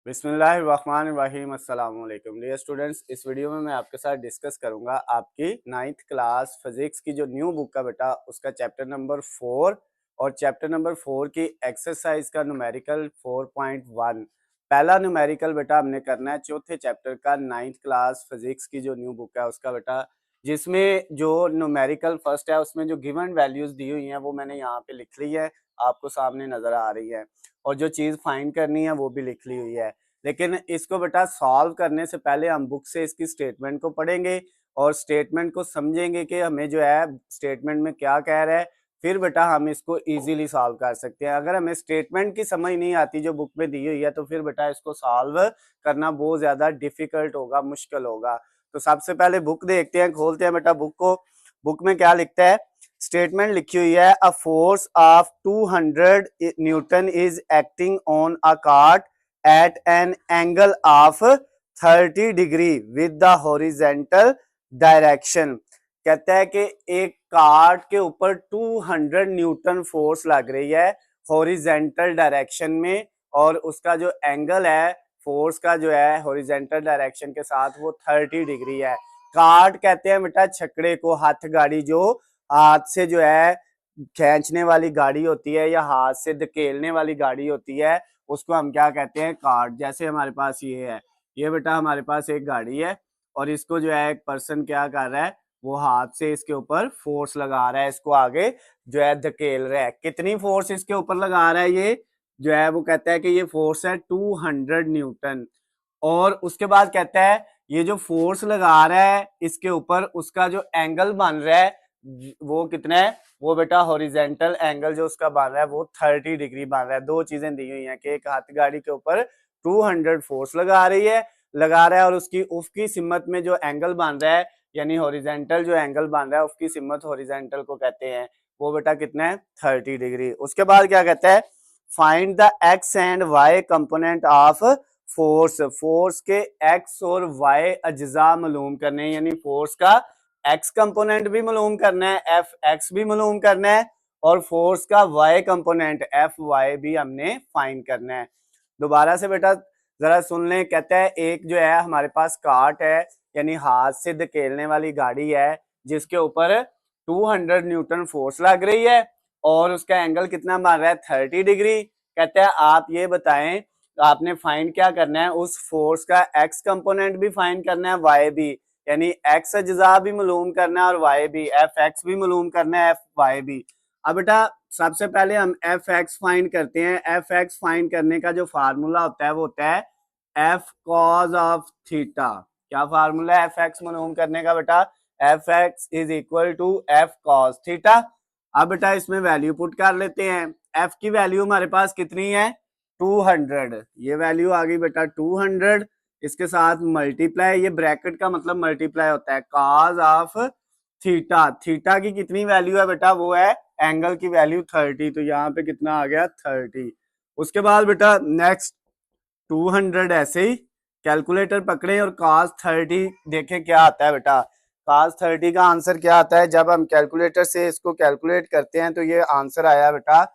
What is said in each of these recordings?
बिस्मिल्लाहिर्रहमानिर्रहीम अस्सलाम वालेकुम डियर स्टूडेंट्स। इस वीडियो में मैं आपके साथ डिस्कस करूंगा आपकी 9th क्लास फिजिक्स की जो न्यू बुक का बेटा उसका चैप्टर नंबर 4 और चैप्टर नंबर 4 की एक्सरसाइज का न्यूमेरिकल 4.1। पहला न्यूमेरिकल बेटा हमने करना है चौथे चैप्टर का 9th क्लास फिजिक्स की जो न्यू बुक है उसका बेटा, जिसमें जो न्यूमेरिकल फर्स्ट है उसमें जो गिवन वैल्यूज दी हुई हैं वो मैंने यहाँ पे लिख ली है, आपको सामने नजर आ रही है, और जो चीज़ फाइंड करनी है वो भी लिख ली हुई है। लेकिन इसको बेटा सॉल्व करने से पहले हम बुक से इसकी स्टेटमेंट को पढ़ेंगे और स्टेटमेंट को समझेंगे कि हमें जो है स्टेटमेंट में क्या कह रहा है, फिर बेटा हम इसको इजीली सॉल्व कर सकते हैं। अगर हमें स्टेटमेंट की समझ नहीं आती जो बुक में दी हुई है तो फिर बेटा इसको सॉल्व करना बहुत ज़्यादा डिफिकल्ट होगा, मुश्किल होगा। तो सबसे पहले बुक देखते हैं, खोलते हैं बेटा बुक को। बुक में क्या लिखता है, स्टेटमेंट लिखी हुई है, a force of 200 Newton is acting on a cart at an angle of 30 degree with the horizontal direction। कहता है कि एक कार्ट के ऊपर 200 न्यूटन फोर्स लग रही है हॉरिजेंटल डायरेक्शन में, और उसका जो एंगल है फोर्स का जो है हॉरिजेंटल डायरेक्शन के साथ वो 30 डिग्री है। कार्ट कहते हैं बेटा छकड़े को, हाथ गाड़ी जो हाथ से जो है खींचने वाली गाड़ी होती है या हाथ से धकेलने वाली गाड़ी होती है, उसको हम क्या कहते हैं, कार्ट। जैसे हमारे पास ये है, ये बेटा हमारे पास एक गाड़ी है और इसको जो है एक पर्सन क्या कर रहा है, वो हाथ से इसके ऊपर फोर्स लगा रहा है, इसको आगे जो है धकेल रहा है। कितनी फोर्स इसके ऊपर लगा रहा है, ये जो है वो कहता है कि ये फोर्स है 200 न्यूटन। और उसके बाद कहता है ये जो फोर्स लगा रहा है इसके ऊपर, उसका जो एंगल बन रहा है वो कितना है, वो बेटा हॉरिजेंटल एंगल जो उसका बन रहा है वो 30 डिग्री बन रहा है। दो चीजें दी हुई हैं कि एक हाथ गाड़ी के ऊपर 200 फोर्स लगा रहा है और उसकी उफ की सिमत में जो एंगल बन रहा है, यानी हॉरिजेंटल जो एंगल बन रहा है उसकी सिमत हॉरिजेंटल को कहते हैं, वो बेटा कितना है 30 डिग्री। उसके बाद क्या कहता है, find the X and Y component of force. Force के एक्स और वाई अज्जा मालूम करने, यानी फोर्स का एक्स कंपोनेंट भी मालूम करना है, एफ एक्स भी मालूम करना है, और फोर्स का वाई कंपोनेंट एफ वाई भी हमने फाइंड करना है। दोबारा से बेटा जरा सुन लें, कहता है एक जो है हमारे पास कार्ट है, यानी हाथ से धकेलने वाली गाड़ी है जिसके ऊपर 200 न्यूटन फोर्स लग रही है और उसका एंगल कितना बन रहा है 30 डिग्री। कहता है आप ये बताएं, तो आपने फाइंड क्या करना है, उस फोर्स का एक्स कंपोनेंट भी फाइंड करना है, वाई भी, यानी एक्स अज्जा भी मालूम करना है और वाई भी, एफ एक्स भी मालूम करना है, एफ वाई भी। अब बेटा सबसे पहले हम एफ एक्स फाइंड करते हैं। एफ एक्स फाइंड करने का जो फार्मूला होता है वो होता है एफ कॉज ऑफ थीटा। क्या फार्मूला है एफ एक्स मालूम करने का बेटा, F X is equal to F cos theta. अब बेटा इसमें वैल्यू पुट कर लेते हैं। एफ की वैल्यू हमारे पास कितनी है 200, ये वैल्यू आ गई बेटा 200, इसके साथ मल्टीप्लाई, ये ब्रैकेट का मतलब मल्टीप्लाई होता है, कॉज ऑफ थीटा। थीटा की कितनी वैल्यू है बेटा, वो है एंगल की वैल्यू 30, तो यहाँ पे कितना आ गया 30। उसके बाद बेटा नेक्स्ट 200 ऐसे ही कैलकुलेटर पकड़े और cos 30 देखें क्या आता है बेटा। cos 30 का आंसर क्या आता है, जब हम कैलकुलेटर से इसको कैलकुलेट करते हैं तो ये आंसर आया बेटा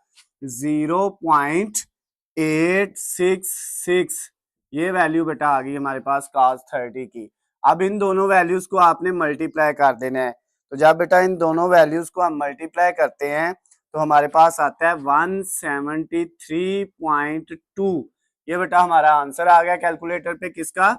0.866, ये वैल्यू बेटा आ गई हमारे पास cos 30 की। अब इन दोनों वैल्यूज को आपने मल्टीप्लाई कर देना है, तो जब बेटा इन दोनों वैल्यूज को हम मल्टीप्लाई करते हैं तो हमारे पास आता है 173.2। ये बेटा हमारा आंसर आ गया कैलकुलेटर पे, किसका,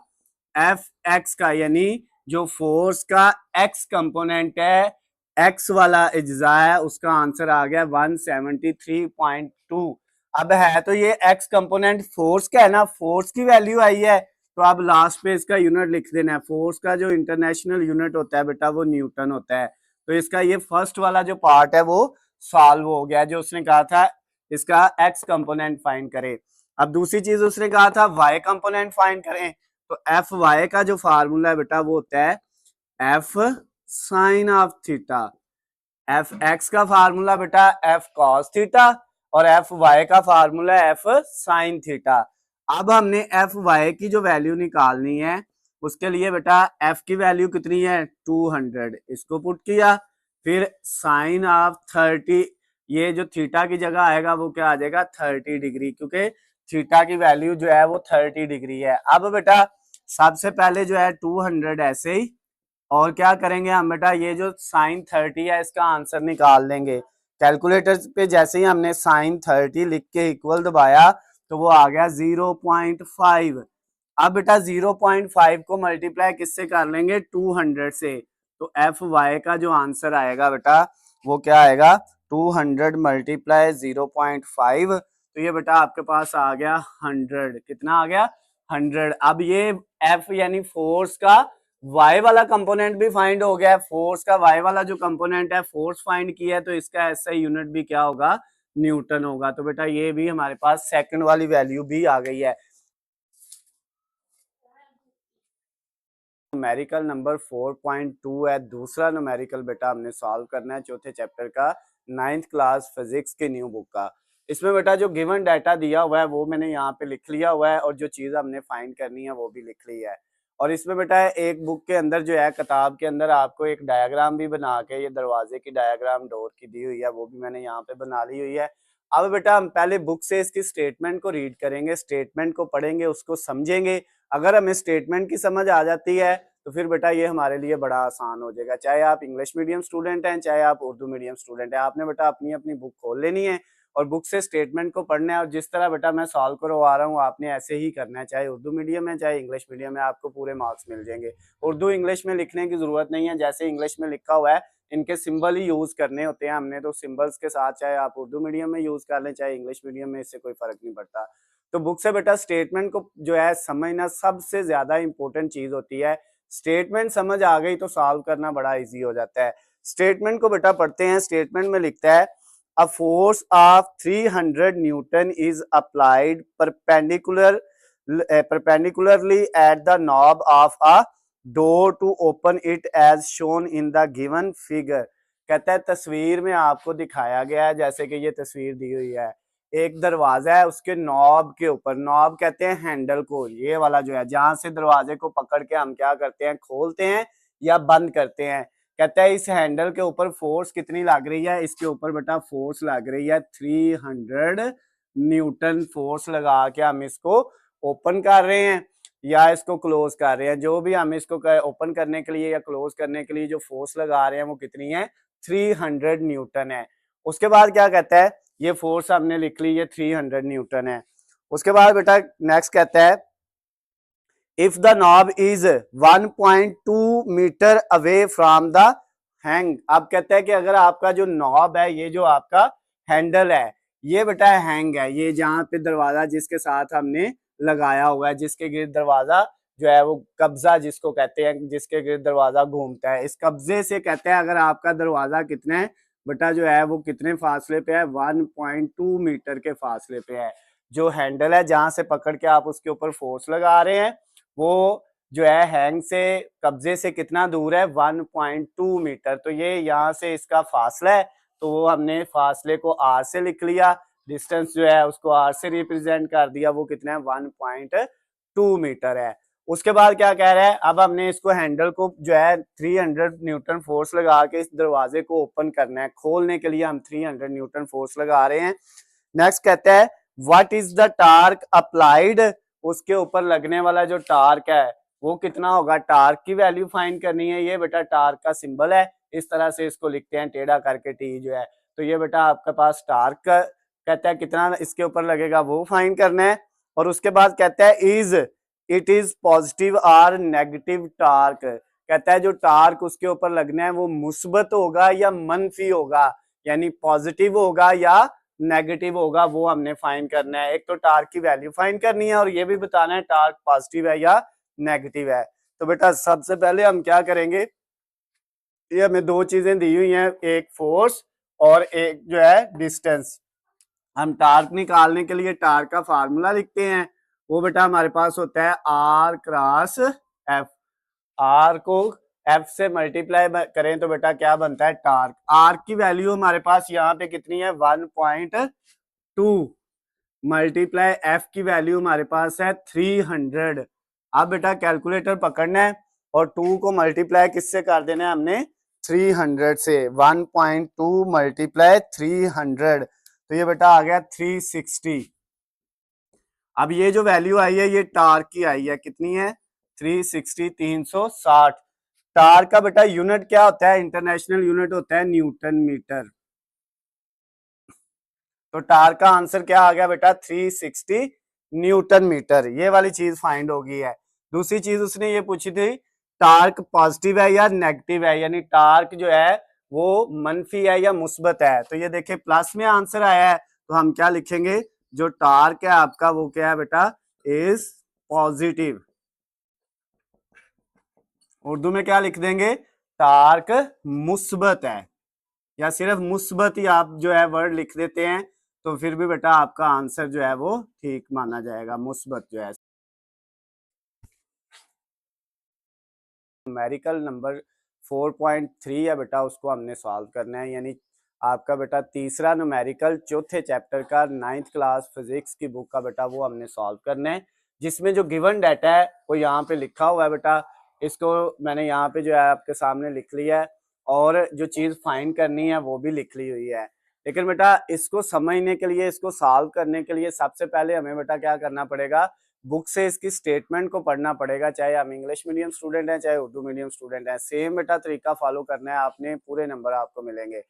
एफ एक्स का, यानी जो फोर्स का एक्स कंपोनेंट है, एक्स वाला इज्जा है, उसका आंसर आ गया 173.2। अब है तो ये एक्स कंपोनेंट फोर्स का है ना, फोर्स की वैल्यू आई है, तो अब लास्ट पे इसका यूनिट लिख देना है। फोर्स का जो इंटरनेशनल यूनिट होता है बेटा वो न्यूटन होता है, तो इसका ये फर्स्ट वाला जो पार्ट है वो सॉल्व हो गया, जो उसने कहा था इसका एक्स कंपोनेंट फाइंड करे। अब दूसरी चीज उसने कहा था वाई कंपोनेंट फाइंड करें, तो एफ वाई का जो फार्मूला है बेटा वो होता है F sine of theta. F x का फार्मूला बेटा एफ कॉस थीटा और एफ वाई का फार्मूला एफ साइन थीटा। अब हमने एफ वाई की जो वैल्यू निकालनी है उसके लिए बेटा एफ की वैल्यू कितनी है 200, इसको पुट किया, फिर साइन ऑफ 30, ये जो थीटा की जगह आएगा वो क्या आ जाएगा 30 डिग्री, क्योंकि थीटा की वैल्यू जो है वो 30 डिग्री है। अब बेटा सबसे पहले जो है 200 ऐसे ही, और क्या करेंगे हम बेटा, ये जो साइन 30 है इसका आंसर निकाल लेंगे। कैलकुलेटर पे जैसे ही हमने साइन 30 लिख के इक्वल दबाया तो वो आ गया 0.5। अब बेटा 0.5 को मल्टीप्लाई किससे कर लेंगे, 200 से। तो एफ वाई का जो आंसर आएगा बेटा वो क्या आएगा, 200 मल्टीप्लाई 0.5, तो ये बेटा आपके पास आ गया 100। कितना आ गया, 100। अब ये एफ यानी फोर्स का वाई वाला कंपोनेंट भी फाइंड हो गया है। फोर्स का वाई वाला जो कंपोनेंट है फोर्स फाइंड किया है, तो इसका ऐसा यूनिट भी क्या होगा, न्यूटन होगा। तो बेटा ये भी हमारे पास सेकंड वाली वैल्यू भी आ गई है। न्यूमेरिकल नंबर 4.2 है, दूसरा न्यूमेरिकल बेटा हमने सॉल्व करना है चौथे चैप्टर का 9th क्लास फिजिक्स की न्यू बुक का। इसमें बेटा जो गिवन डाटा दिया हुआ है वो मैंने यहाँ पे लिख लिया हुआ है, और जो चीज़ हमने फाइंड करनी है वो भी लिख ली है। और इसमें बेटा एक बुक के अंदर जो है, किताब के अंदर आपको एक डायग्राम भी बना के, ये दरवाजे की डायग्राम डोर की दी हुई है, वो भी मैंने यहाँ पे बना ली हुई है। अब बेटा हम पहले बुक से इसकी स्टेटमेंट को रीड करेंगे, स्टेटमेंट को पढ़ेंगे, उसको समझेंगे। अगर हमें स्टेटमेंट की समझ आ जाती है तो फिर बेटा ये हमारे लिए बड़ा आसान हो जाएगा। चाहे आप इंग्लिश मीडियम स्टूडेंट हैं, चाहे आप उर्दू मीडियम स्टूडेंट हैं, आपने बेटा अपनी अपनी बुक खोल लेनी है और बुक से स्टेटमेंट को पढ़ना है। और जिस तरह बेटा मैं सॉल्व करवा रहा हूँ आपने ऐसे ही करना है, चाहे उर्दू मीडियम है चाहे इंग्लिश मीडियम है, आपको पूरे मार्क्स मिल जाएंगे। उर्दू इंग्लिश में लिखने की जरूरत नहीं है, जैसे इंग्लिश में लिखा हुआ है इनके सिंबल ही यूज करने होते हैं हमने, तो सिंबल्स के साथ चाहे आप उर्दू मीडियम में यूज कर लें चाहे इंग्लिश मीडियम में, इससे कोई फर्क नहीं पड़ता। तो बुक से बेटा स्टेटमेंट को जो है समझना सबसे ज्यादा इंपॉर्टेंट चीज होती है। स्टेटमेंट समझ आ गई तो सॉल्व करना बड़ा इजी हो जाता है। स्टेटमेंट को बेटा पढ़ते हैं। स्टेटमेंट में लिखता है a force of 300 Newton is applied perpendicularly at the knob of a door to open it as shown in the given figure। कहता है तस्वीर में आपको दिखाया गया है, जैसे कि ये तस्वीर दी हुई है, एक दरवाजा है उसके नॉब के ऊपर, नॉब कहते हैं हैंडल को, ये वाला जो है जहां से दरवाजे को पकड़ के हम क्या करते हैं, खोलते हैं या बंद करते हैं। कहता है इस हैंडल के ऊपर फोर्स कितनी लग रही है, इसके ऊपर बेटा फोर्स लग रही है 300 न्यूटन फोर्स लगा के हम इसको ओपन कर रहे हैं या इसको क्लोज कर रहे हैं। जो भी हम इसको ओपन करने के लिए या क्लोज करने के लिए जो फोर्स लगा रहे हैं वो कितनी है, 300 न्यूटन है। उसके बाद क्या कहता है, ये फोर्स हमने लिख ली, ये 300 न्यूटन है। उसके बाद बेटा नेक्स्ट कहता है if the knob is 1.2 metre away from the hang. अब कहता है कि अगर आपका जो नॉब है, ये जो आपका हैंडल है, ये बेटा हैंग है, ये जहां पे दरवाजा जिसके साथ हमने लगाया हुआ है, जिसके गिर्द दरवाजा जो है वो कब्जा जिसको कहते हैं, जिसके गिर्द दरवाजा घूमता है, इस कब्जे से कहते हैं अगर आपका दरवाजा कितने बेटा जो है वो कितने फासले पे है, 1.2 मीटर के फासले पे है। जो हैंडल है जहां से पकड़ के आप उसके ऊपर फोर्स लगा रहे हैं वो जो है हैंग से, कब्जे से कितना दूर है, 1.2 मीटर। तो ये यहाँ से इसका फासला है, तो वो हमने फासले को आर से लिख लिया, डिस्टेंस जो है उसको आर से रिप्रेजेंट कर दिया, वो कितना है 1.2 मीटर है। उसके बाद क्या कह रहा है, अब हमने इसको हैंडल को जो है 300 न्यूटन फोर्स लगा के इस दरवाजे को ओपन करना है, खोलने के लिए हम 300 न्यूटन फोर्स लगा रहे हैं। नेक्स्ट कहता है what is the torque applied, उसके ऊपर लगने वाला जो टार्क है वो कितना होगा, टार्क की वैल्यू फाइंड करनी है। ये बेटा टार्क का सिंबल है, इस तरह से इसको लिखते हैं टेढ़ा करके टी जो है। तो ये बेटा आपके पास टार्क का कहता है कितना इसके ऊपर लगेगा वो फाइंड करना है। और उसके बाद कहता है इज इट इज पॉजिटिव और नेगेटिव टार्क, कहता है जो टार्क उसके ऊपर लगना है वो मुस्बत होगा या मनफी होगा, यानी पॉजिटिव होगा या नेगेटिव होगा, वो हमने फाइंड करना है। एक तो टार्क की वैल्यू फाइंड करनी है और ये भी बताना है टार्क पॉजिटिव है या नेगेटिव है। तो बेटा सबसे पहले हम क्या करेंगे, ये हमें दो चीजें दी हुई हैं, एक फोर्स और एक जो है डिस्टेंस। हम टार्क निकालने के लिए टार्क का फार्मूला लिखते हैं, वो बेटा हमारे पास होता है आर क्रॉस एफ। आर को एफ से मल्टीप्लाई करें तो बेटा क्या बनता है, टार्क। आर की वैल्यू हमारे पास यहाँ पे कितनी है, 1.2 मल्टीप्लाई एफ की वैल्यू हमारे पास है 300। अब बेटा कैलकुलेटर पकड़ना है और 2 को मल्टीप्लाई किससे कर देना है हमने, 300 से। 1.2 मल्टीप्लाई 300, तो ये बेटा आ गया 360। अब ये जो वैल्यू आई है ये टार्क की आई है, कितनी है 360 360। टार्क का बेटा यूनिट क्या होता है, इंटरनेशनल यूनिट होता है न्यूटन मीटर। तो टार्क का आंसर क्या आ गया बेटा 360 न्यूटन मीटर, ये वाली चीज फाइंड हो गई है। दूसरी चीज उसने ये पूछी थी टार्क पॉजिटिव है या नेगेटिव है, यानी टार्क जो है वो मनफी है या मुस्बत है। तो ये देखिए प्लस में आंसर आया है, तो हम क्या लिखेंगे, जो टार्क है आपका वो क्या है बेटा, इज पॉजिटिव। उर्दू में क्या लिख देंगे, टार्क मुस्बत है, या सिर्फ मुस्बत ही आप जो है वर्ड लिख देते हैं तो फिर भी बेटा आपका आंसर जो है वो ठीक माना जाएगा, मुस्बत जो है। न्यूमेरिकल नंबर 4.3 है बेटा, उसको हमने सॉल्व करना है, यानी आपका बेटा तीसरा न्यूमेरिकल चौथे चैप्टर का 9th क्लास फिजिक्स की बुक का बेटा वो हमने सॉल्व करना है, जिसमें जो गिवन डाटा है वो यहाँ पे लिखा हुआ है बेटा, इसको मैंने यहाँ पे जो है आपके सामने लिख लिया है, और जो चीज़ फाइंड करनी है वो भी लिख ली हुई है। लेकिन बेटा इसको समझने के लिए, इसको सॉल्व करने के लिए सबसे पहले हमें बेटा क्या करना पड़ेगा, बुक से इसकी स्टेटमेंट को पढ़ना पड़ेगा, चाहे हम इंग्लिश मीडियम स्टूडेंट हैं चाहे उर्दू मीडियम स्टूडेंट हैं, सेम बेटा तरीका फॉलो करना है आपने, पूरे नंबर आपको मिलेंगे।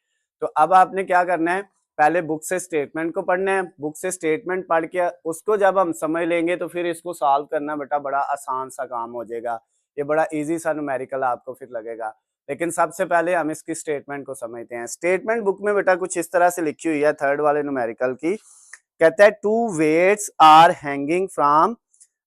तो अब आपने क्या करना है, पहले बुक से स्टेटमेंट को पढ़ना है, बुक से स्टेटमेंट पढ़ के उसको जब हम समझ लेंगे तो फिर इसको सॉल्व करना बेटा बड़ा आसान सा काम हो जाएगा, ये बड़ा ईजी सा न्यूमेरिकल आपको फिर लगेगा। लेकिन सबसे पहले हम इसकी स्टेटमेंट को समझते हैं। स्टेटमेंट बुक में बेटा कुछ इस तरह से लिखी हुई है थर्ड वाले न्यूमेरिकल की, कहता है two weights are hanging from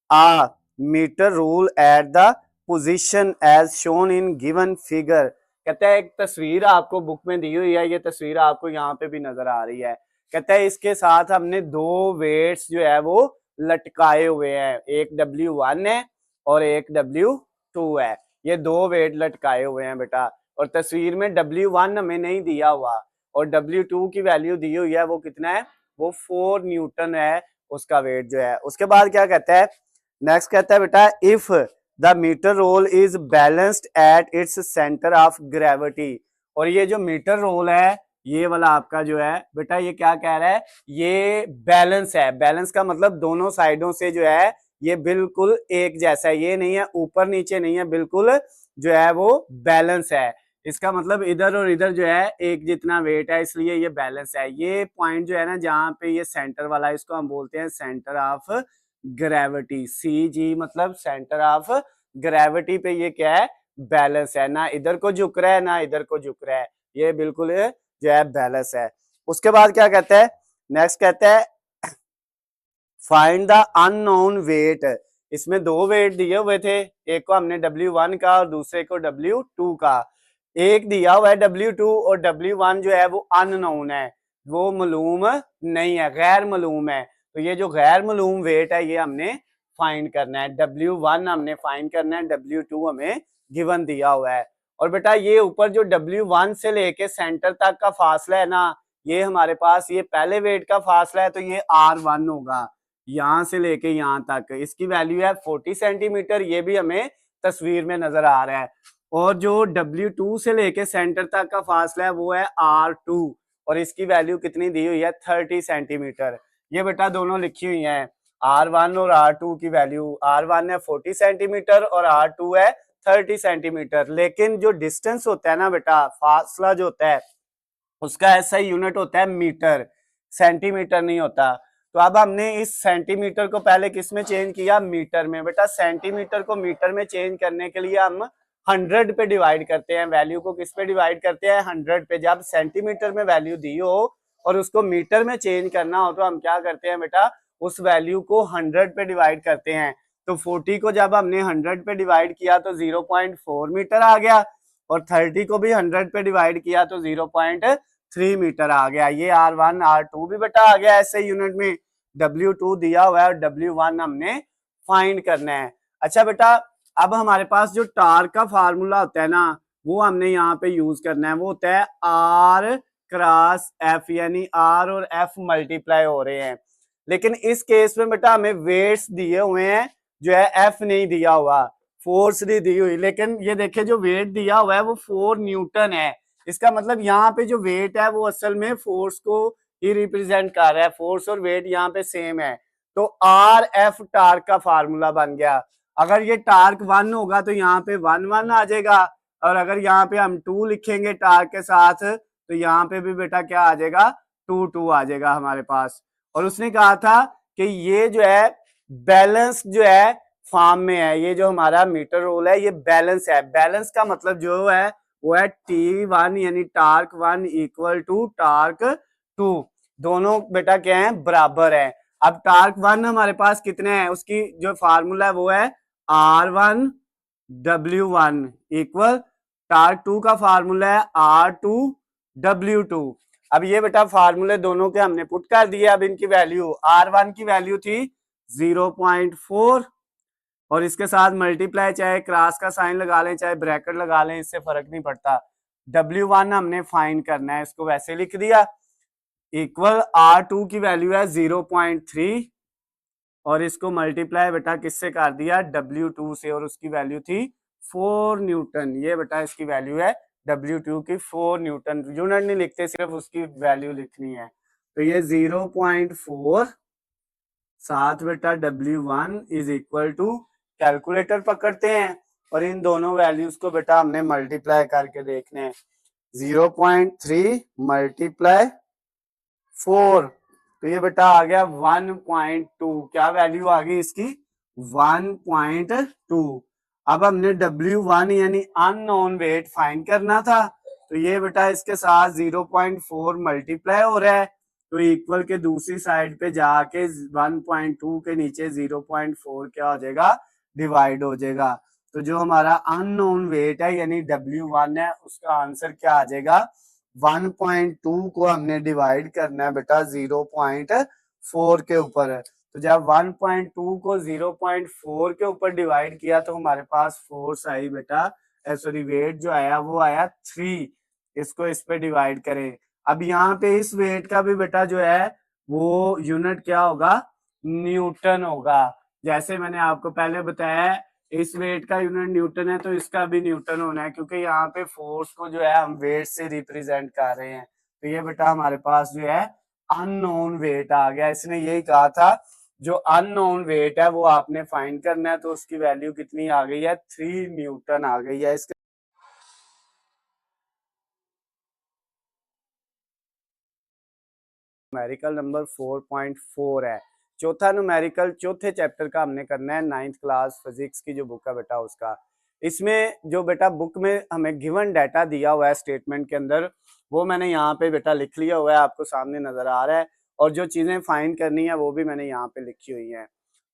a meter rule at the position as shown in given figure। कहता है एक तस्वीर आपको बुक में दी हुई है, ये तस्वीर आपको यहाँ पे भी नजर आ रही है, कहता है इसके साथ हमने दो वेट्स जो है वो लटकाए हुए हैं, एक W1 है और एक W2 है, ये दो वेट लटकाए हुए हैं बेटा, और तस्वीर में W1 हमें नहीं दिया हुआ और W2 की वैल्यू दी हुई है, वो कितना है, वो 4 न्यूटन है उसका वेट जो है। उसके बाद क्या कहता है, नेक्स्ट कहता है बेटा if the metre rule is balanced at its centre of gravity, और ये जो मीटर रोल है ये वाला आपका जो है बेटा ये क्या कह रहा है, ये बैलेंस है। बैलेंस का मतलब दोनों साइडों से जो है ये बिल्कुल एक जैसा है, ये नहीं है ऊपर नीचे नहीं है, बिल्कुल जो है वो बैलेंस है। इसका मतलब इधर और इधर जो है एक जितना वेट है, इसलिए ये बैलेंस है। ये पॉइंट जो है ना जहाँ पे ये सेंटर वाला है इसको हम बोलते हैं सेंटर ऑफ ग्रेविटी, CG मतलब सेंटर ऑफ ग्रेविटी पे ये क्या है, बैलेंस है, ना इधर को झुक रहा है ना इधर को झुक रहा है, ये बिल्कुल जो है बैलेंस है। उसके बाद क्या कहता है, नेक्स्ट कहता है फाइंड द अननोन वेट, इसमें दो वेट दिए हुए थे, एक को हमने W1 का और दूसरे को W2 का, एक दिया हुआ है W2 और W1 जो है वो अननोन है, वो मालूम नहीं है, गैर मालूम है। तो ये जो गैर मालूम वेट है ये हमने फाइंड करना है, W1 हमने फाइंड करना है, W2 हमें गिवन दिया हुआ है। और बेटा ये ऊपर जो W1 से लेके सेंटर तक का फासला है ना, ये हमारे पास ये पहले वेट का फासला है, तो ये R1 होगा, यहाँ से लेके यहाँ तक इसकी वैल्यू है 40 सेंटीमीटर, ये भी हमें तस्वीर में नजर आ रहा है। और जो W2 से लेके सेंटर तक का फासला है वो है R2, और इसकी वैल्यू कितनी दी हुई है 30 सेंटीमीटर, ये बेटा दोनों लिखी हुई है। R1 और R2 की वैल्यू, R1 है 40 सेंटीमीटर और R2 है 30 सेंटीमीटर, लेकिन जो डिस्टेंस होता है ना बेटा, फासला जो होता है उसका ऐसा यूनिट होता है मीटर, सेंटीमीटर नहीं होता। तो अब हमने इस सेंटीमीटर को पहले किस में चेंज किया, मीटर में। बेटा सेंटीमीटर को मीटर में चेंज करने के लिए हम 100 पे डिवाइड करते हैं, वैल्यू को किस पे डिवाइड करते हैं, 100 पे। जब सेंटीमीटर में वैल्यू दी हो और उसको मीटर में चेंज करना हो तो हम क्या करते हैं बेटा, उस वैल्यू को 100 पे डिवाइड करते हैं। तो 40 को जब हमने 100 पे डिवाइड किया तो 0.4 मीटर आ गया, और 30 को भी 100 पे डिवाइड किया तो 0.3 मीटर आ गया। ये R1 R2 भी बेटा आ गया ऐसे यूनिट में, W2 दिया हुआ है और W1 हमने फाइंड करना है। अच्छा बेटा अब हमारे पास जो टार्क का फार्मूला होता है ना वो हमने यहाँ पे यूज करना है, वो होता है R क्रॉस F, यानी R और F मल्टीप्लाई हो रहे हैं। लेकिन इस केस में बेटा हमें वेट्स दिए हुए हैं, जो है F नहीं दिया हुआ, फोर्स नहीं दी हुई, लेकिन ये देखिए जो वेट दिया हुआ है वो 4 न्यूटन है। इसका मतलब यहाँ पे जो वेट है वो असल में फोर्स को ही रिप्रेजेंट कर रहा है, फोर्स और वेट यहाँ पे सेम है। तो आर एफ टार्क का फार्मूला बन गया। अगर ये टार्क 1 होगा तो यहाँ पे 1 1 आ जाएगा, और अगर यहाँ पे हम 2 लिखेंगे टार्क के साथ तो यहाँ पे भी बेटा क्या आ जाएगा, 2 2 आ जाएगा हमारे पास। और उसने कहा था कि ये जो है बैलेंस जो है फॉर्म में है, ये जो हमारा मीटर रोल है ये बैलेंस है। बैलेंस का मतलब जो है वो है T1 यानी टार्क 1 इक्वल टू टार्क 2, दोनों बेटा क्या है, बराबर है। अब टार्क 1 हमारे पास कितने हैं, उसकी जो फार्मूला है वो है R1 W1 इक्वल टार्क 2 का फार्मूला है R2 W2। अब ये बेटा फार्मूले दोनों के हमने पुट कर दिए। अब इनकी वैल्यू, R1 की वैल्यू थी 0.4 और इसके साथ मल्टीप्लाई, चाहे क्रॉस का साइन लगा लें चाहे ब्रैकेट लगा लें, इससे फर्क नहीं पड़ता। W1 हमने फाइंड करना है, इसको वैसे लिख दिया, इक्वल R2 की वैल्यू है 0.3 और इसको मल्टीप्लाई बेटा किससे कर दिया, W2 से, और उसकी वैल्यू थी 4 न्यूटन। ये बेटा इसकी वैल्यू है W2 की 4 न्यूटन। यूनिट नहीं लिखते, सिर्फ उसकी वैल्यू लिखनी है। तो ये 0.4 साथ बेटा W1 is equal to, calculator पकड़ते हैं और इन दोनों वैल्यूज को बेटा हमने मल्टीप्लाई करके देखने हैं। 0.3 मल्टीप्लाई 4, तो ये बेटा आ गया 1.2। क्या वैल्यू आ गई इसकी, 1.2। अब हमने W1 यानी अननोन वेट फाइंड करना था, तो ये बेटा इसके साथ 0.4 मल्टीप्लाई हो रहा है, तो इक्वल के दूसरी साइड पे जाके 1.2 के नीचे 0.4 क्या हो जाएगा, डिवाइड हो जाएगा। तो जो हमारा अननोन वेट है यानी W1 है, उसका आंसर क्या आ जाएगा, 1.2 को हमने डिवाइड करना है बेटा 0.4 के ऊपर है। तो जब 1.2 को 0.4 के ऊपर डिवाइड किया तो हमारे पास फोर्स आई बेटा, सॉरी वेट जो आया वो आया 3। इसको इस पे डिवाइड करें। अब यहाँ पे इस वेट का भी बेटा जो है वो यूनिट क्या होगा, न्यूटन होगा। जैसे मैंने आपको पहले बताया इस वेट का यूनिट न्यूटन है तो इसका भी न्यूटन होना है, क्योंकि यहाँ पे फोर्स को जो है हम वेट से रिप्रेजेंट कर रहे हैं। तो ये बेटा हमारे पास जो है अननोन वेट आ गया। इसने यही कहा था जो अननोन वेट है वो आपने फाइंड करना है, तो उसकी वैल्यू कितनी आ गई है, 3 न्यूटन आ गई है। इसके न्यूमेरिकल नंबर 4.4 है, चौथा न्यूमेरिकल चौथे चैप्टर का हमने करना है 9th क्लास फिजिक्स की जो बुक है बेटा उसका। इसमें जो बेटा बुक में हमें गिवन डाटा दिया हुआ है स्टेटमेंट के अंदर, वो मैंने यहाँ पे बेटा लिख लिया हुआ है, आपको सामने नजर आ रहा है, और जो चीजें फाइंड करनी है वो भी मैंने यहाँ पे लिखी हुई है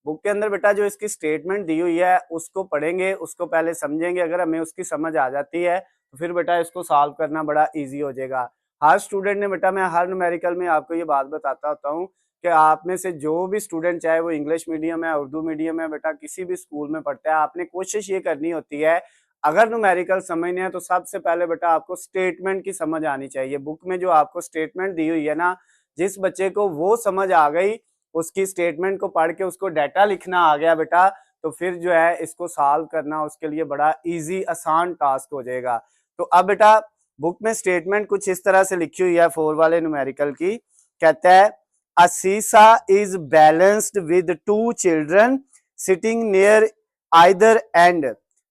बुक के अंदर। बेटा जो इसकी स्टेटमेंट दी हुई है उसको पढ़ेंगे, उसको पहले समझेंगे, अगर हमें उसकी समझ आ जाती है तो फिर बेटा इसको सॉल्व करना बड़ा ईजी हो जाएगा। हर स्टूडेंट ने बेटा, मैं हर न्यूमेरिकल में आपको ये बात बताता होता हूँ कि आप में से जो भी स्टूडेंट, चाहे वो इंग्लिश मीडियम है, उर्दू मीडियम है, बेटा किसी भी स्कूल में पढ़ता है, आपने कोशिश ये करनी होती है अगर न्यूमेरिकल समझने है तो सबसे पहले बेटा आपको स्टेटमेंट की समझ आनी चाहिए। बुक में जो आपको स्टेटमेंट दी हुई है ना, जिस बच्चे को वो समझ आ गई, उसकी स्टेटमेंट को पढ़ के उसको डाटा लिखना आ गया बेटा, तो फिर जो है इसको सॉल्व करना उसके लिए बड़ा ईजी आसान टास्क हो जाएगा। तो अब बेटा बुक में स्टेटमेंट कुछ इस तरह से लिखी हुई है 4 वाले न्यूमेरिकल की। कहता है अ सीसा is balanced with 2 children sitting near either and.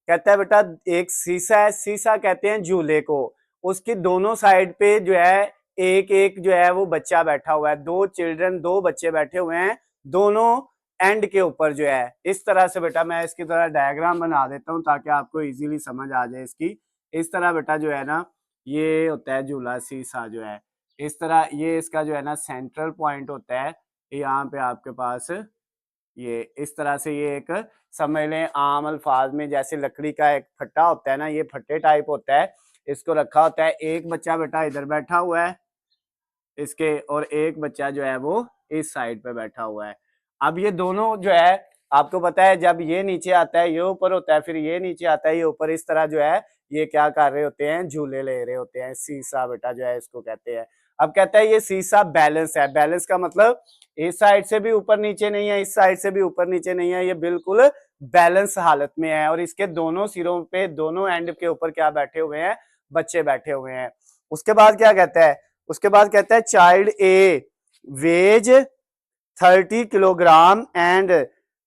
कहता है बेटा एक सीसा है, सीसा कहते हैं झूले को, उसकी दोनों साइड पे जो है एक एक जो है वो बच्चा बैठा हुआ है, 2 चिल्ड्रन 2 बच्चे बैठे हुए हैं दोनों एंड के ऊपर जो है। इस तरह से बेटा मैं इसकी तरह डायग्राम बना देता हूँ ताकि आपको इजीली समझ आ जाए इसकी। इस तरह बेटा जो है ना ये होता है झूला सीसा जो है, इस तरह ये इसका जो है ना सेंट्रल पॉइंट होता है। यहाँ पे आपके पास ये इस तरह से ये एक समझ लें आम अल्फाज में जैसे लकड़ी का एक फट्टा होता है ना, ये फट्टे टाइप होता है, इसको रखा होता है। एक बच्चा बेटा इधर बैठा हुआ है इसके, और एक बच्चा जो है वो इस साइड पे बैठा हुआ है। अब ये दोनों जो है आपको पता है जब ये नीचे आता है ये ऊपर होता है, फिर ये नीचे आता है ये ऊपर, इस तरह जो है ये क्या कर रहे होते हैं, झूले ले रहे होते हैं। सीसा बेटा जो है इसको कहते हैं। अब कहता है ये सीसा बैलेंस है। बैलेंस का मतलब इस साइड से भी ऊपर नीचे नहीं है, इस साइड से भी ऊपर नीचे नहीं है, ये बिल्कुल बैलेंस हालत में है। और इसके दोनों सिरों पे दोनों एंड के ऊपर क्या बैठे हुए हैं, बच्चे बैठे हुए हैं। उसके बाद क्या कहता है, उसके बाद कहता है child A weighs 30 kilogram and